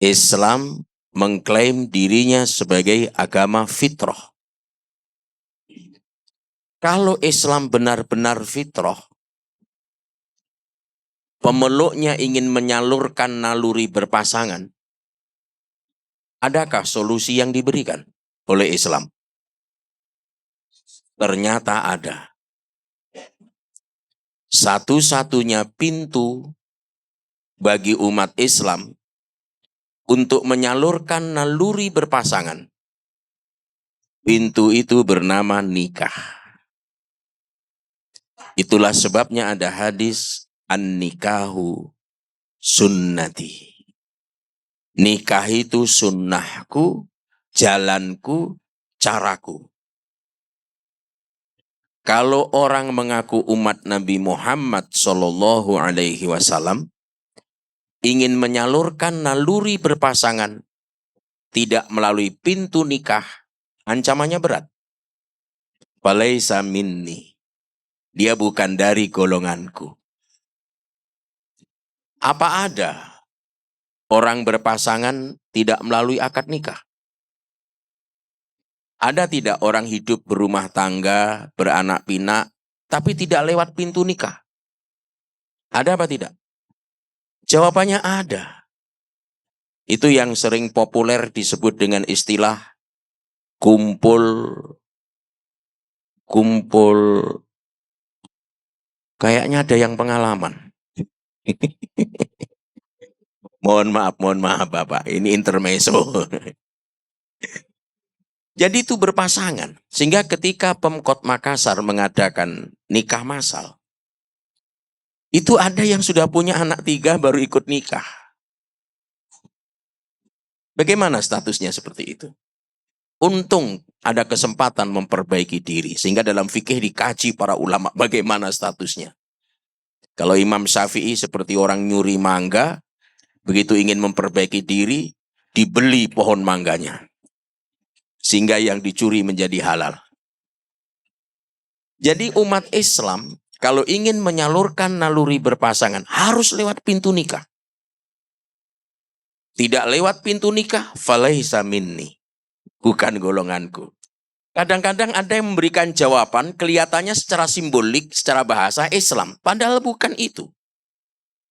Islam mengklaim dirinya sebagai agama fitrah. Kalau Islam benar-benar fitrah, pemeluknya ingin menyalurkan naluri berpasangan, adakah solusi yang diberikan oleh Islam? Ternyata ada. Satu-satunya pintu bagi umat Islam untuk menyalurkan naluri berpasangan. Pintu itu bernama nikah. Itulah sebabnya ada hadis an-nikahu sunnati. Nikah itu sunnahku, jalanku, caraku. Kalau orang mengaku umat Nabi Muhammad Shallallahu Alaihi Wasallam ingin menyalurkan naluri berpasangan tidak melalui pintu nikah, ancamannya berat. Falaisa minni. Dia bukan dari golonganku. Apa ada orang berpasangan tidak melalui akad nikah? Ada tidak orang hidup berumah tangga, beranak pinak, tapi tidak lewat pintu nikah? Ada apa tidak? Jawabannya ada. Itu yang sering populer disebut dengan istilah kumpul. Kayaknya ada yang pengalaman. Mohon maaf Bapak, ini intermezzo. Jadi itu berpasangan. Sehingga ketika Pemkot Makassar mengadakan nikah massal, itu ada yang sudah punya anak 3 baru ikut nikah. Bagaimana statusnya seperti itu? Untung ada kesempatan memperbaiki diri. Sehingga dalam fikih dikaji para ulama bagaimana statusnya. Kalau Imam Syafi'i seperti orang nyuri mangga, begitu ingin memperbaiki diri, dibeli pohon mangganya. Sehingga yang dicuri menjadi halal. Jadi umat Islam kalau ingin menyalurkan naluri berpasangan harus lewat pintu nikah. Tidak lewat pintu nikah, falaisa minni. Bukan golonganku. Kadang-kadang ada yang memberikan jawaban kelihatannya secara simbolik, secara bahasa Islam. Padahal bukan itu.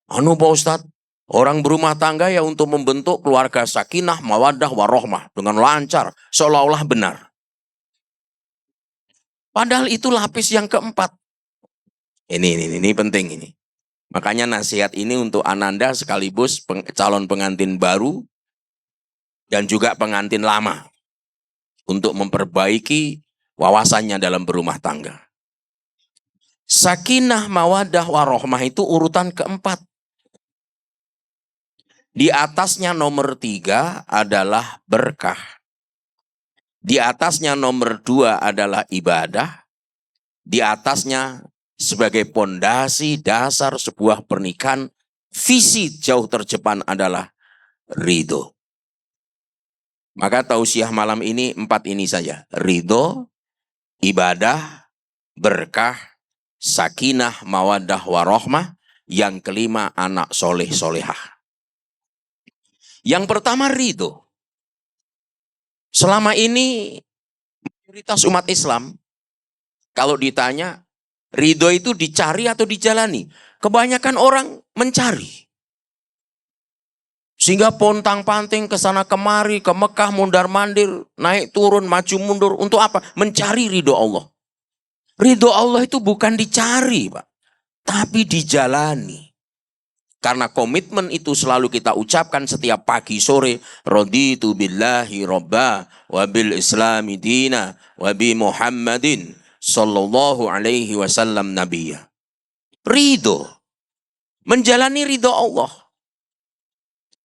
Pak Ustadz, orang berumah tangga ya untuk membentuk keluarga sakinah, mawaddah, warohmah. Dengan lancar, seolah-olah benar. Padahal itu lapis yang keempat. Ini penting ini. Makanya nasihat ini untuk Ananda sekaligus calon pengantin baru dan juga pengantin lama. Untuk memperbaiki wawasannya dalam berumah tangga. Sakinah, mawaddah, warohmah itu urutan keempat. Di atasnya nomor 3 adalah berkah. Di atasnya nomor 2 adalah ibadah. Di atasnya sebagai pondasi dasar sebuah pernikahan, visi jauh terdepan adalah ridho. Maka tausiah malam ini 4 ini saja. Ridho, ibadah, berkah, sakinah, mawaddah, warohmah. Yang kelima anak soleh solehah. Yang pertama ridho. Selama ini mayoritas umat Islam kalau ditanya ridho itu dicari atau dijalani? Kebanyakan orang mencari. Sehingga pontang-panting ke sana kemari, ke Mekah mundar-mandir, naik turun, maju mundur. Untuk apa? Mencari ridho Allah. Ridho Allah itu bukan dicari, Pak. Tapi dijalani. Karena komitmen itu selalu kita ucapkan setiap pagi sore. Raditu billahi robba, wa bil islami dina, wa bi Muhammadin sallallahu alaihi wasallam nabiyya. Ridho. Menjalani ridho Allah.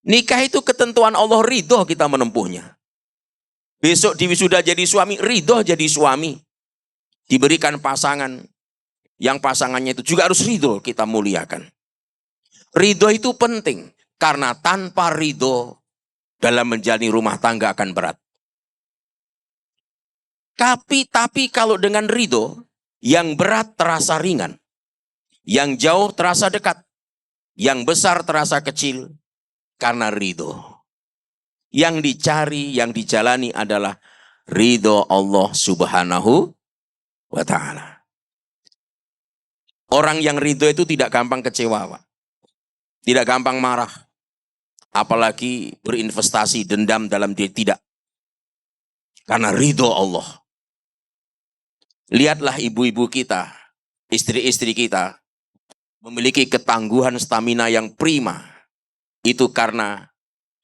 Nikah itu ketentuan Allah, ridho kita menempuhnya. Besok diwisuda jadi suami, ridho jadi suami. Diberikan pasangan, yang pasangannya itu juga harus ridho kita muliakan. Ridho itu penting, karena tanpa ridho dalam menjalani rumah tangga akan berat. Tapi kalau dengan ridho, yang berat terasa ringan. Yang jauh terasa dekat. Yang besar terasa kecil. Karena ridho. Yang dicari, yang dijalani adalah ridho Allah subhanahu wa ta'ala. Orang yang ridho itu tidak gampang kecewa, Pak. Tidak gampang marah. Apalagi berinvestasi dendam dalam diri, tidak. Karena ridho Allah. Lihatlah ibu-ibu kita, istri-istri kita. memiliki ketangguhan stamina yang prima, itu karena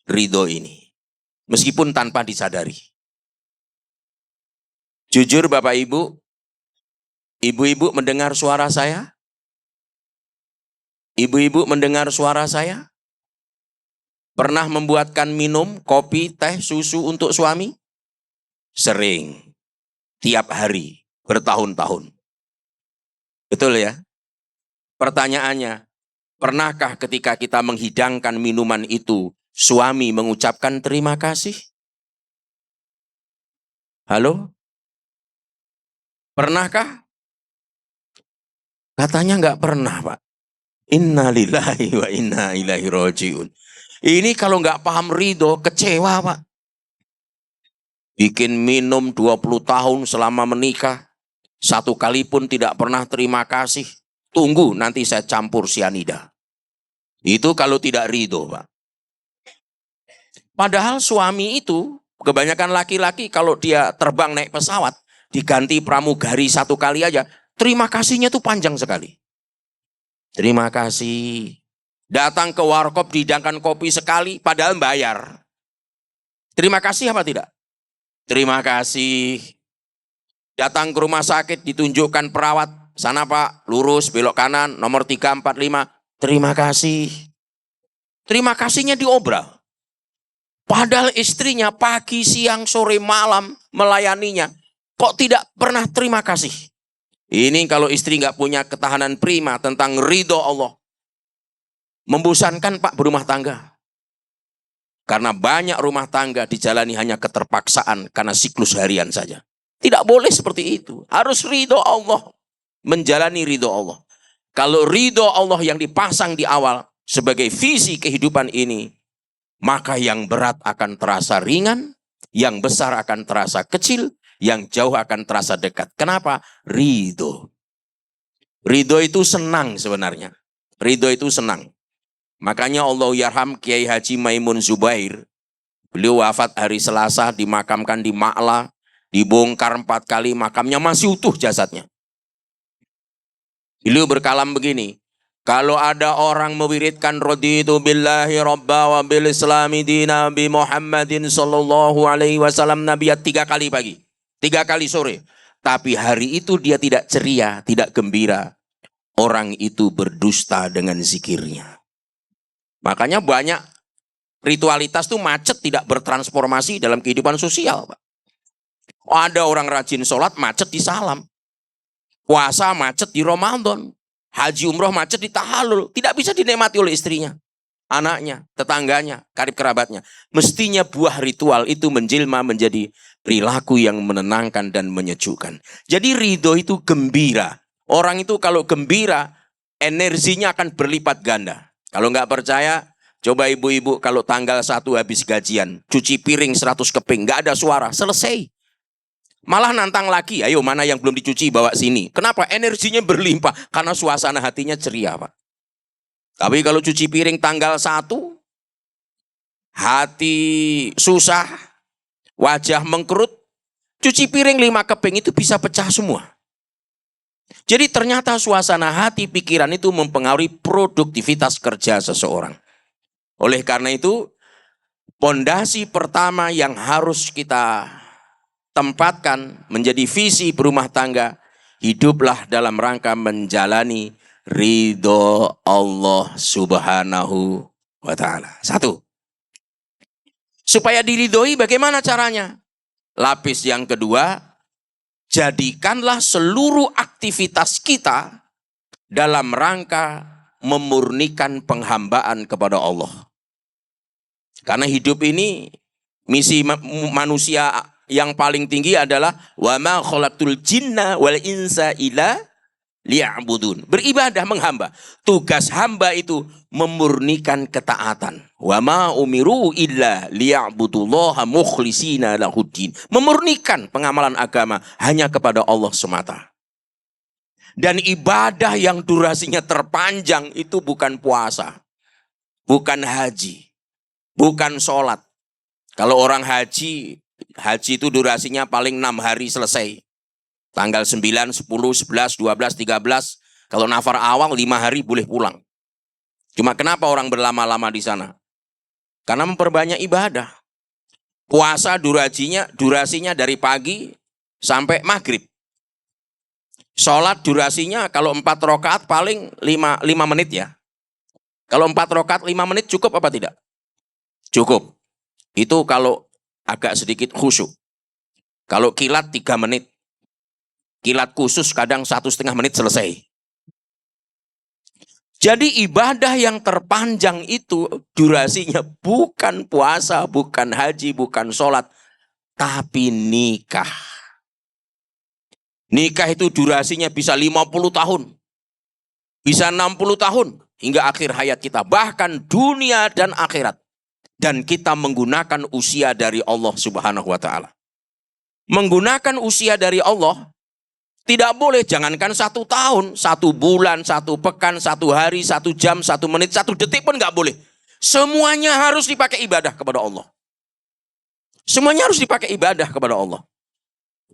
ridho ini. Meskipun tanpa disadari. Jujur Bapak Ibu, ibu-ibu mendengar suara saya? Ibu-ibu mendengar suara saya? Pernah membuatkan minum, kopi, teh, susu untuk suami? Sering. Tiap hari, bertahun-tahun. Betul ya? Pertanyaannya, pernahkah ketika kita menghidangkan minuman itu, suami mengucapkan terima kasih? Halo? Pernahkah? Katanya nggak pernah, Pak. Innalillahi wa inna ilaihi rajiun. Ini kalau nggak paham ridho, kecewa Pak. Bikin minum 20 tahun selama menikah, satu kali pun tidak pernah terima kasih. Tunggu nanti saya campur sianida. Itu kalau tidak ridho Pak. Padahal suami itu, kebanyakan laki-laki kalau dia terbang naik pesawat, diganti pramugari satu kali aja, terima kasihnya tuh panjang sekali. Terima kasih. Datang ke warkop dihidangkan kopi sekali, padahal bayar. Terima kasih apa tidak? Terima kasih. Datang ke rumah sakit ditunjukkan perawat. Sana Pak, lurus, belok kanan, nomor 345. Terima kasih. Terima kasihnya diobral. Padahal istrinya pagi, siang, sore, malam melayaninya. Kok tidak pernah terima kasih? Ini kalau istri nggak punya ketahanan prima tentang ridho Allah. Membosankan Pak berumah tangga. Karena banyak rumah tangga dijalani hanya keterpaksaan karena siklus harian saja. Tidak boleh seperti itu. Harus ridho Allah. Menjalani ridho Allah. Kalau ridho Allah yang dipasang di awal sebagai visi kehidupan ini, maka yang berat akan terasa ringan, yang besar akan terasa kecil, yang jauh akan terasa dekat. Kenapa? Ridho. Ridho itu senang sebenarnya. Ridho itu senang. Makanya Allah yarham Kiai Haji Maimun Zubair. Beliau wafat hari Selasa, dimakamkan di Ma'la. Dibongkar 4 kali, makamnya masih utuh jasadnya. Beliau berkalam begini. Kalau ada orang mewiridkan raditu billahi rabba wa bil islami dina bi Muhammadin sallallahu alaihi wasallam nabiyat 3 kali pagi. 3 kali sore. Tapi hari itu dia tidak ceria, tidak gembira. Orang itu berdusta dengan zikirnya. Makanya banyak ritualitas tuh macet, tidak bertransformasi dalam kehidupan sosial. Pak. Ada orang rajin sholat, macet di salam. Puasa macet di Ramadan. Haji umroh macet di tahallul. Tidak bisa dinikmati oleh istrinya, anaknya, tetangganya, karib kerabatnya. Mestinya buah ritual itu menjelma menjadi perilaku yang menenangkan dan menyejukkan. Jadi ridho itu gembira. Orang itu kalau gembira, energinya akan berlipat ganda. Kalau nggak percaya, coba ibu-ibu kalau tanggal 1 habis gajian, cuci piring 100 keping, nggak ada suara, selesai. Malah nantang lagi, ayo mana yang belum dicuci bawa sini. Kenapa? Energinya berlimpah, karena suasana hatinya ceria Pak. Tapi kalau cuci piring tanggal 1, hati susah, wajah mengkerut, cuci piring 5 keping itu bisa pecah semua. Jadi ternyata suasana hati, pikiran itu mempengaruhi produktivitas kerja seseorang. Oleh karena itu, pondasi pertama yang harus kita tempatkan menjadi visi berumah tangga, hiduplah dalam rangka menjalani ridho Allah subhanahu wa ta'ala. 1. Supaya diridhoi bagaimana caranya? Lapis yang kedua, jadikanlah seluruh aktivitas kita dalam rangka memurnikan penghambaan kepada Allah. Karena hidup ini, misi manusia yang paling tinggi adalah wa ma khalaqtul jinna wal insa illa liya'budun. Beribadah, menghamba. Tugas hamba itu memurnikan ketaatan. Wa ma umiru illa liya'budullaha mukhlisina lahuddin. Memurnikan pengamalan agama hanya kepada Allah semata. Dan ibadah yang durasinya terpanjang itu bukan puasa, bukan haji, bukan sholat. Kalau orang haji itu durasinya paling 6 hari selesai. Tanggal 9, 10, 11, 12, 13. Kalau nafar awal 5 hari boleh pulang. Cuma kenapa orang berlama-lama di sana? Karena memperbanyak ibadah. Puasa durasinya dari pagi sampai maghrib. Sholat durasinya kalau 4 rakaat paling 5 menit ya. Kalau 4 rakaat 5 menit cukup apa tidak? Cukup. Itu kalau agak sedikit khusyuk. Kalau kilat 3 menit. Kilat khusus kadang 1,5 menit selesai. Jadi ibadah yang terpanjang itu durasinya bukan puasa, bukan haji, bukan sholat. Tapi nikah. Nikah itu durasinya bisa 50 tahun. Bisa 60 tahun. Hingga akhir hayat kita. Bahkan dunia dan akhirat. Dan kita menggunakan usia dari Allah Subhanahu wa ta'ala. Menggunakan usia dari Allah. Tidak boleh, jangankan 1 tahun, 1 bulan, 1 pekan, 1 hari, 1 jam, 1 menit, 1 detik pun nggak boleh. Semuanya harus dipakai ibadah kepada Allah. Semuanya harus dipakai ibadah kepada Allah.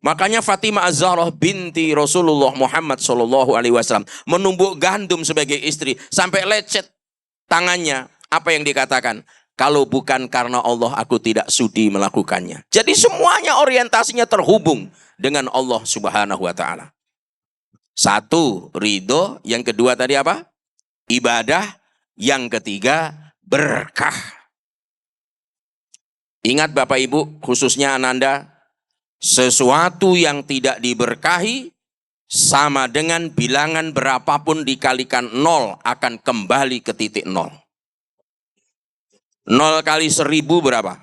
Makanya Fatimah Az-Zahrah binti Rasulullah Muhammad SAW menumbuk gandum sebagai istri. Sampai lecet tangannya. Apa yang dikatakan? Kalau bukan karena Allah, aku tidak sudi melakukannya. Jadi semuanya orientasinya terhubung dengan Allah Subhanahu wa ta'ala. 1, ridho. Yang kedua tadi apa? Ibadah. Yang ketiga, berkah. Ingat Bapak Ibu, khususnya Ananda, sesuatu yang tidak diberkahi sama dengan bilangan berapapun dikalikan 0 akan kembali ke titik 0. 0 kali 1000 berapa?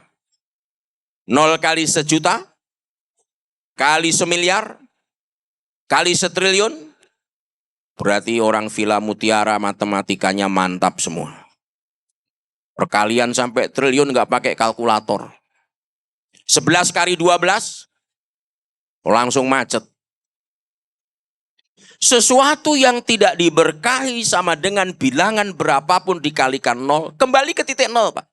0 kali 1.000.000? Kali 1.000.000.000? Kali 1.000.000.000? Berarti orang Villa Mutiara matematikanya mantap semua. Perkalian sampai triliun nggak pakai kalkulator. 11 kali 12? Langsung macet. Sesuatu yang tidak diberkahi sama dengan bilangan berapapun dikalikan 0, kembali ke titik 0, Pak.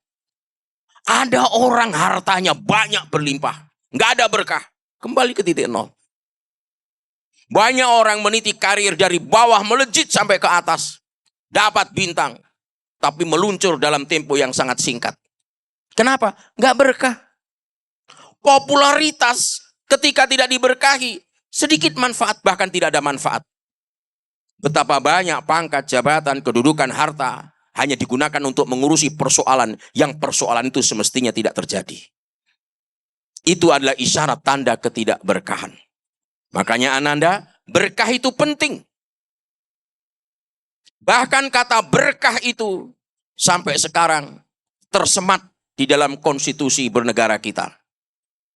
Ada orang hartanya banyak berlimpah, nggak ada berkah, kembali ke titik 0. Banyak orang meniti karir dari bawah melejit sampai ke atas, dapat bintang, tapi meluncur dalam tempo yang sangat singkat. Kenapa? Nggak berkah. Popularitas ketika tidak diberkahi, sedikit manfaat, bahkan tidak ada manfaat. Betapa banyak pangkat, jabatan, kedudukan, harta hanya digunakan untuk mengurusi persoalan yang persoalan itu semestinya tidak terjadi. Itu adalah isyarat tanda ketidakberkahan. Makanya Ananda, berkah itu penting. Bahkan kata berkah itu sampai sekarang tersemat di dalam konstitusi bernegara kita.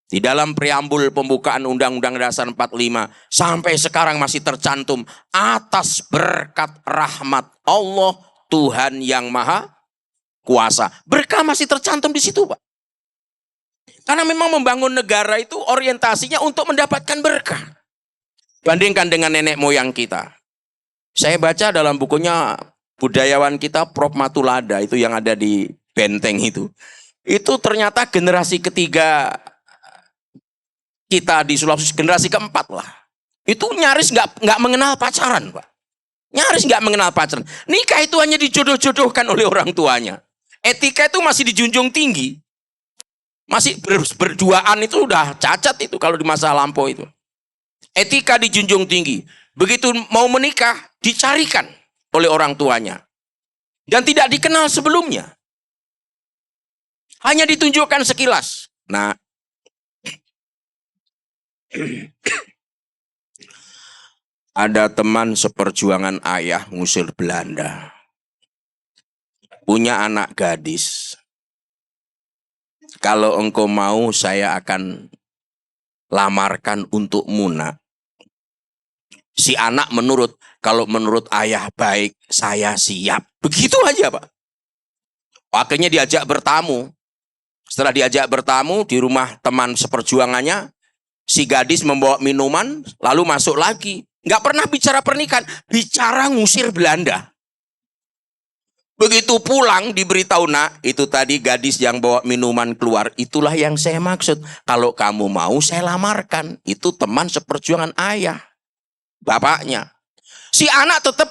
Di dalam preambul pembukaan Undang-Undang Dasar 45 sampai sekarang masih tercantum atas berkat rahmat Allah Tuhan yang Maha Kuasa. Berkah masih tercantum di situ, Pak. Karena memang membangun negara itu orientasinya untuk mendapatkan berkah. Bandingkan dengan nenek moyang kita. Saya baca dalam bukunya budayawan kita Prof. Matulada itu yang ada di Benteng itu. Itu ternyata generasi ketiga kita di Sulawesi, generasi keempat lah. Itu nyaris nggak mengenal pacaran, Pak. Nyaris nggak mengenal pacaran. Nikah itu hanya dijodoh-jodohkan oleh orang tuanya. Etika itu masih dijunjung tinggi. Masih berduaan itu udah cacat itu kalau di masa lampau itu. Etika dijunjung tinggi. Begitu mau menikah, dicarikan oleh orang tuanya. Dan tidak dikenal sebelumnya. Hanya ditunjukkan sekilas. Nah, ada teman seperjuangan ayah ngusir Belanda. Punya anak gadis. Kalau engkau mau, saya akan lamarkan untukmu, nak. Si anak kalau menurut ayah baik, saya siap. Begitu aja, Pak. Akhirnya diajak bertamu. Setelah diajak bertamu di rumah teman seperjuangannya, si gadis membawa minuman, lalu masuk lagi. Nggak pernah bicara pernikahan, bicara ngusir Belanda. Begitu pulang diberitahu, nak, itu tadi gadis yang bawa minuman keluar. Itulah yang saya maksud. Kalau kamu mau, saya lamarkan. Itu teman seperjuangan ayah, bapaknya. Si anak tetap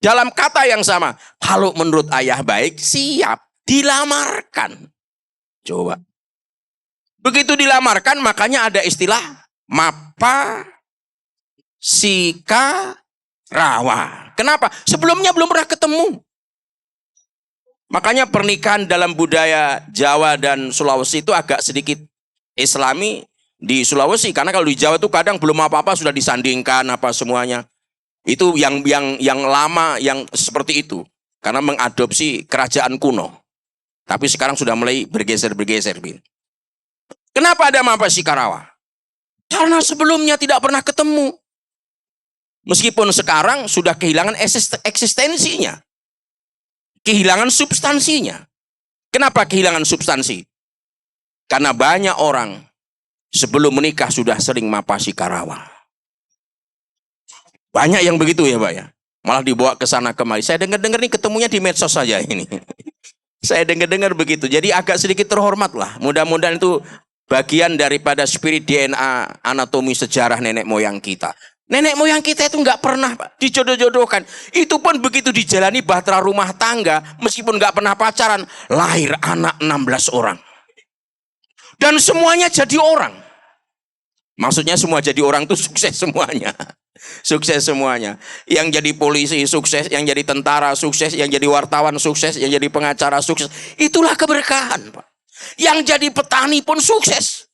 dalam kata yang sama. Kalau menurut ayah baik, siap. Dilamarkan. Coba. Begitu dilamarkan, makanya ada istilah mapa sika rawa. Kenapa? Sebelumnya belum pernah ketemu. Makanya pernikahan dalam budaya Jawa dan Sulawesi itu agak sedikit Islami di Sulawesi. Karena kalau di Jawa itu kadang belum apa-apa sudah disandingkan apa semuanya. Itu yang lama yang seperti itu. Karena mengadopsi kerajaan kuno. Tapi sekarang sudah mulai bergeser-bergeser. Kenapa ada mapa sika rawa? Karena sebelumnya tidak pernah ketemu. Meskipun sekarang sudah kehilangan eksistensinya. Kehilangan substansinya. Kenapa kehilangan substansi? Karena banyak orang sebelum menikah sudah sering mapa sika rawa. Banyak yang begitu ya Pak ya. Malah dibawa ke sana kemari. Saya dengar-dengar nih ketemunya di medsos saja ini. Saya dengar-dengar begitu. Jadi agak sedikit terhormat lah. Mudah-mudahan itu bagian daripada spirit DNA anatomi sejarah nenek moyang kita. Nenek moyang kita itu nggak pernah dijodoh-jodohkan. Itu pun begitu dijalani bahtera rumah tangga, meskipun nggak pernah pacaran, lahir anak 16 orang. Dan semuanya jadi orang. Maksudnya semua jadi orang itu sukses semuanya. Sukses semuanya. Yang jadi polisi sukses, yang jadi tentara sukses, yang jadi wartawan sukses, yang jadi pengacara sukses. Itulah keberkahan, Pak. Yang jadi petani pun sukses.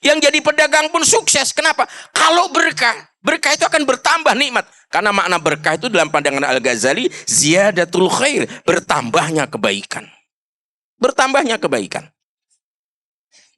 Yang jadi pedagang pun sukses. Kenapa? Kalau berkah, berkah itu akan bertambah nikmat. Karena makna berkah itu dalam pandangan Al-Ghazali, ziyadatul khair, bertambahnya kebaikan. Bertambahnya kebaikan.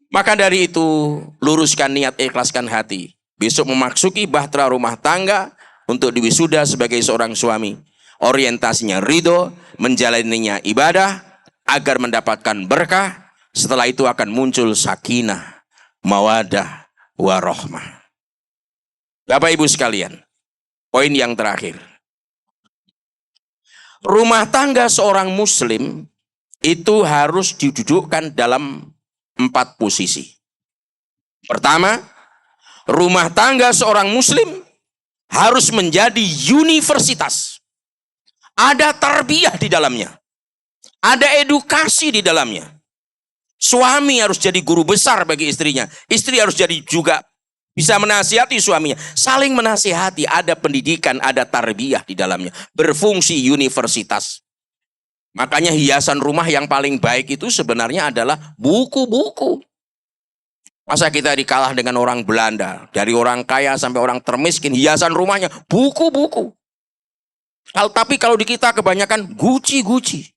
Maka dari itu, luruskan niat, ikhlaskan hati. Besok memasuki bahtera rumah tangga untuk diwisuda sebagai seorang suami. Orientasinya ridho, menjalaninya ibadah, agar mendapatkan berkah. Setelah itu akan muncul sakinah, mawadah, warohmah. Bapak Ibu sekalian, poin yang terakhir. Rumah tangga seorang muslim itu harus didudukkan dalam 4 posisi. Pertama, rumah tangga seorang muslim harus menjadi universitas. Ada tarbiyah di dalamnya. Ada edukasi di dalamnya. Suami harus jadi guru besar bagi istrinya. Istri harus jadi juga bisa menasihati suaminya. Saling menasihati, ada pendidikan, ada tarbiyah di dalamnya. Berfungsi universitas. Makanya hiasan rumah yang paling baik itu sebenarnya adalah buku-buku. Masa kita dikalah dengan orang Belanda. Dari orang kaya sampai orang termiskin, hiasan rumahnya buku-buku. Tapi kalau di kita kebanyakan guci-guci.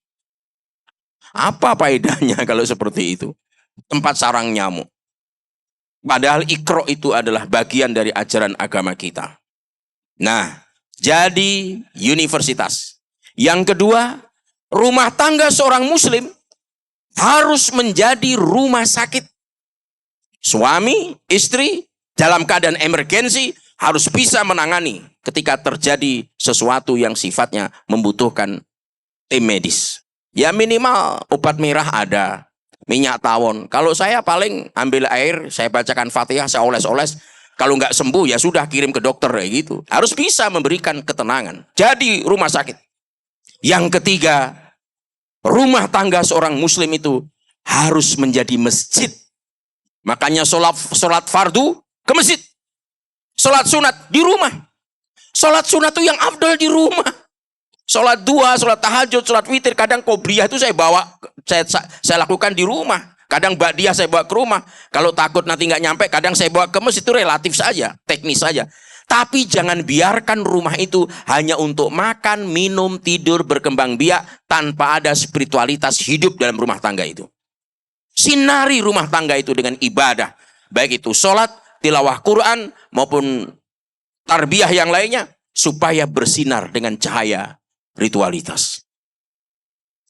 Apa faedahnya kalau seperti itu? Tempat sarang nyamuk. Padahal Iqra itu adalah bagian dari ajaran agama kita. Nah, jadi universitas. Yang kedua, rumah tangga seorang muslim harus menjadi rumah sakit. Suami, istri dalam keadaan emergensi harus bisa menangani ketika terjadi sesuatu yang sifatnya membutuhkan tim medis. Ya minimal obat merah ada, minyak tawon. Kalau saya paling ambil air, saya bacakan Fatihah, saya oles-oles. Kalau nggak sembuh ya sudah kirim ke dokter kayak gitu. Harus bisa memberikan ketenangan. Jadi rumah sakit. Yang ketiga, rumah tangga seorang muslim itu harus menjadi masjid. Makanya sholat fardu ke masjid. Sholat sunat di rumah. Sholat sunat itu yang afdal di rumah. Sholat duha, sholat tahajud, sholat witir. Kadang qobliyah itu saya bawa, saya lakukan di rumah. Kadang ba'diyah saya bawa ke rumah. Kalau takut nanti nggak nyampe, kadang saya bawa ke masjid. Itu relatif saja, teknis saja. Tapi jangan biarkan rumah itu hanya untuk makan, minum, tidur, berkembang biak tanpa ada spiritualitas hidup dalam rumah tangga itu. Sinari rumah tangga itu dengan ibadah. Baik itu sholat, tilawah Quran, maupun tarbiyah yang lainnya. Supaya bersinar dengan cahaya ritualitas.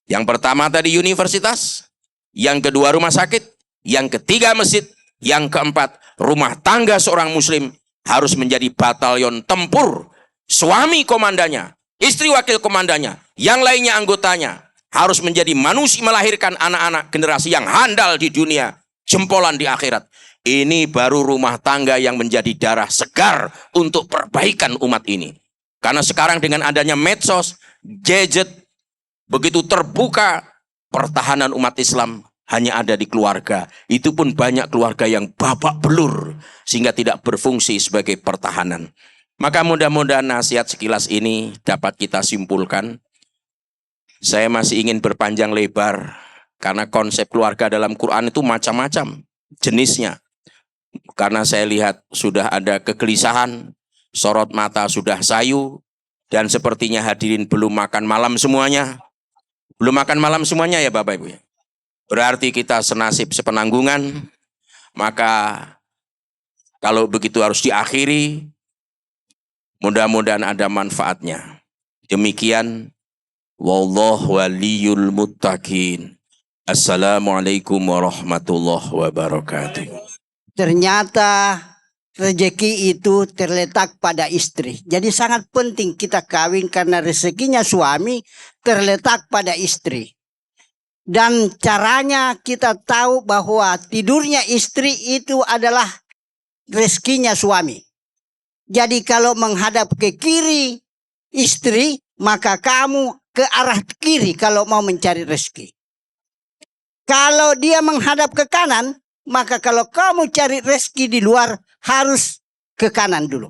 Yang pertama tadi universitas. Yang kedua rumah sakit. Yang ketiga masjid. Yang keempat rumah tangga seorang muslim harus menjadi batalion tempur. Suami komandannya, istri wakil komandannya, yang lainnya anggotanya. Harus menjadi manusia, melahirkan anak-anak generasi yang handal di dunia, jempolan di akhirat. Ini baru rumah tangga yang menjadi darah segar untuk perbaikan umat ini. Karena sekarang dengan adanya medsos, gadget, begitu terbuka, pertahanan umat Islam hanya ada di keluarga. Itu pun banyak keluarga yang babak belur, sehingga tidak berfungsi sebagai pertahanan. Maka mudah-mudahan nasihat sekilas ini dapat kita simpulkan. Saya masih ingin berpanjang lebar, karena konsep keluarga dalam Quran itu macam-macam jenisnya. Karena saya lihat sudah ada kegelisahan, sorot mata sudah sayu, dan sepertinya hadirin belum makan malam semuanya. Belum makan malam semuanya ya Bapak Ibu ya. Berarti kita senasib sepenanggungan. Maka kalau begitu harus diakhiri. Mudah-mudahan ada manfaatnya. Demikian. Wallahu waliyul muttaqin. Assalamualaikum warahmatullahi wabarakatuh. Ternyata rezeki itu terletak pada istri. Jadi sangat penting kita kawin karena rezekinya suami terletak pada istri. Dan caranya kita tahu bahwa tidurnya istri itu adalah rezekinya suami. Jadi kalau menghadap ke kiri istri, maka kamu ke arah kiri kalau mau mencari rezeki. Kalau dia menghadap ke kanan, maka kalau kamu cari rezeki di luar harus ke kanan dulu.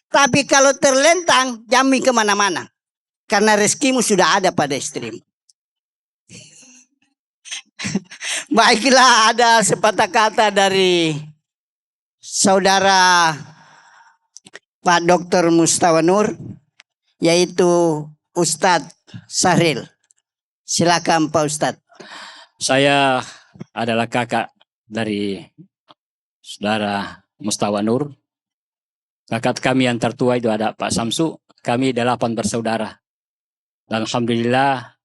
Tapi kalau terlentang, jangan kemana-mana. Karena rezekimu sudah ada pada istrimu. Baiklah, ada sepatah kata dari saudara Pak Dr. Mustawanur, yaitu Ustadz Sahril. Silakan Pak Ustadz. Saya adalah kakak dari saudara Mustawanur. Kakak kami yang tertua itu ada Pak Samsu. Kami 8 bersaudara. Dan alhamdulillah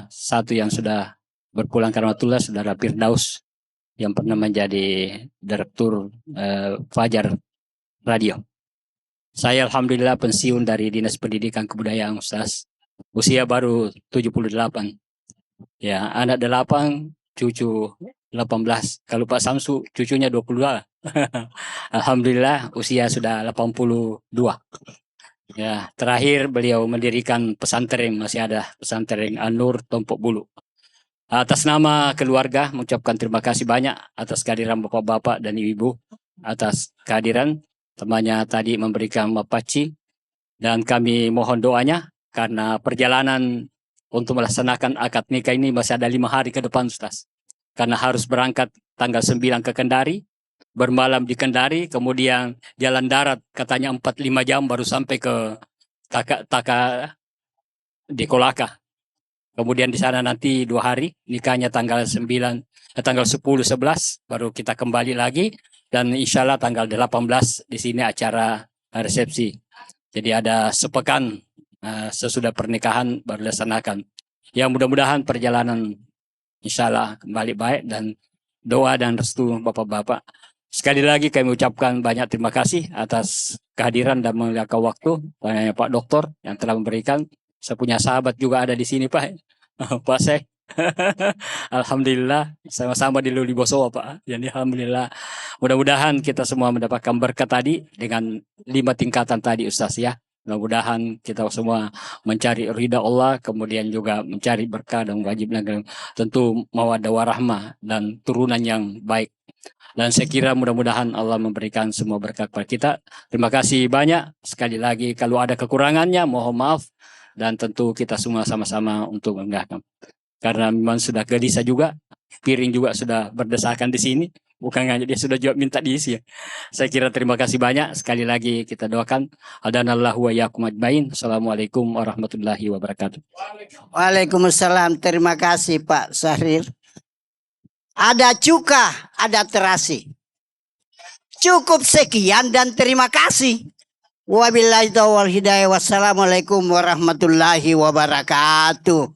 satu yang sudah berpulang ke rahmatullah, saudara Firdaus yang pernah menjadi direktur Fajar Radio. Saya alhamdulillah pensiun dari Dinas Pendidikan Kebudayaan Ustaz. Usia baru 78. Ya, anak 8, cucu 18. Kalau Pak Samsu cucunya 22. Alhamdulillah usia sudah 82. Ya, terakhir beliau mendirikan pesantren, masih ada pesantren An-Nur Tompok Bulu. Atas nama keluarga mengucapkan terima kasih banyak atas kehadiran Bapak-bapak dan Ibu, atas kehadiran temannya tadi memberikan mapaci, dan kami mohon doanya karena perjalanan untuk melaksanakan akad nikah ini masih ada 5 hari ke depan Ustaz. Karena harus berangkat tanggal 9 ke Kendari, bermalam di Kendari, kemudian jalan darat katanya 4-5 jam baru sampai ke Taka di Kolaka. Kemudian di sana nanti 2 hari, nikahnya tanggal 10-11 baru kita kembali lagi, dan insya Allah tanggal 18 di sini acara resepsi. Jadi ada sepekan sesudah pernikahan baru dilaksanakan. Ya mudah-mudahan perjalanan insya Allah kembali baik, dan doa dan restu Bapak-bapak. Sekali lagi kami ucapkan banyak terima kasih atas kehadiran dan meluangkan waktu Pak Dokter yang telah memberikan. Saya punya sahabat juga ada di sini Pak. Pak Syekh. Alhamdulillah sama-sama di Luliboso Pak. Jadi alhamdulillah. Mudah-mudahan kita semua mendapatkan berkat tadi dengan 5 tingkatan tadi Ustaz ya. Mudah-mudahan kita semua mencari ridha Allah, kemudian juga mencari berkah dan wajib tentu mawaddah warahmah dan turunan yang baik. Dan saya kira mudah-mudahan Allah memberikan semua berkat kepada kita. Terima kasih banyak. Sekali lagi kalau ada kekurangannya mohon maaf, dan tentu kita semua sama-sama untuk mendengarkan. Karena memang sudah gelisah juga, piring juga sudah berdesakan di sini. Bukan hanya dia sudah jawab minta diisi ya. Saya kira terima kasih banyak. Sekali lagi kita doakan. Hadanallahu wa iyyakum ajmain. Assalamualaikum warahmatullahi wabarakatuh. Waalaikumsalam. Terima kasih Pak Sahril. Ada cuka, ada terasi. Cukup sekian dan terima kasih. Wabillahi taufiq wal hidayah. Wassalamualaikum warahmatullahi wabarakatuh.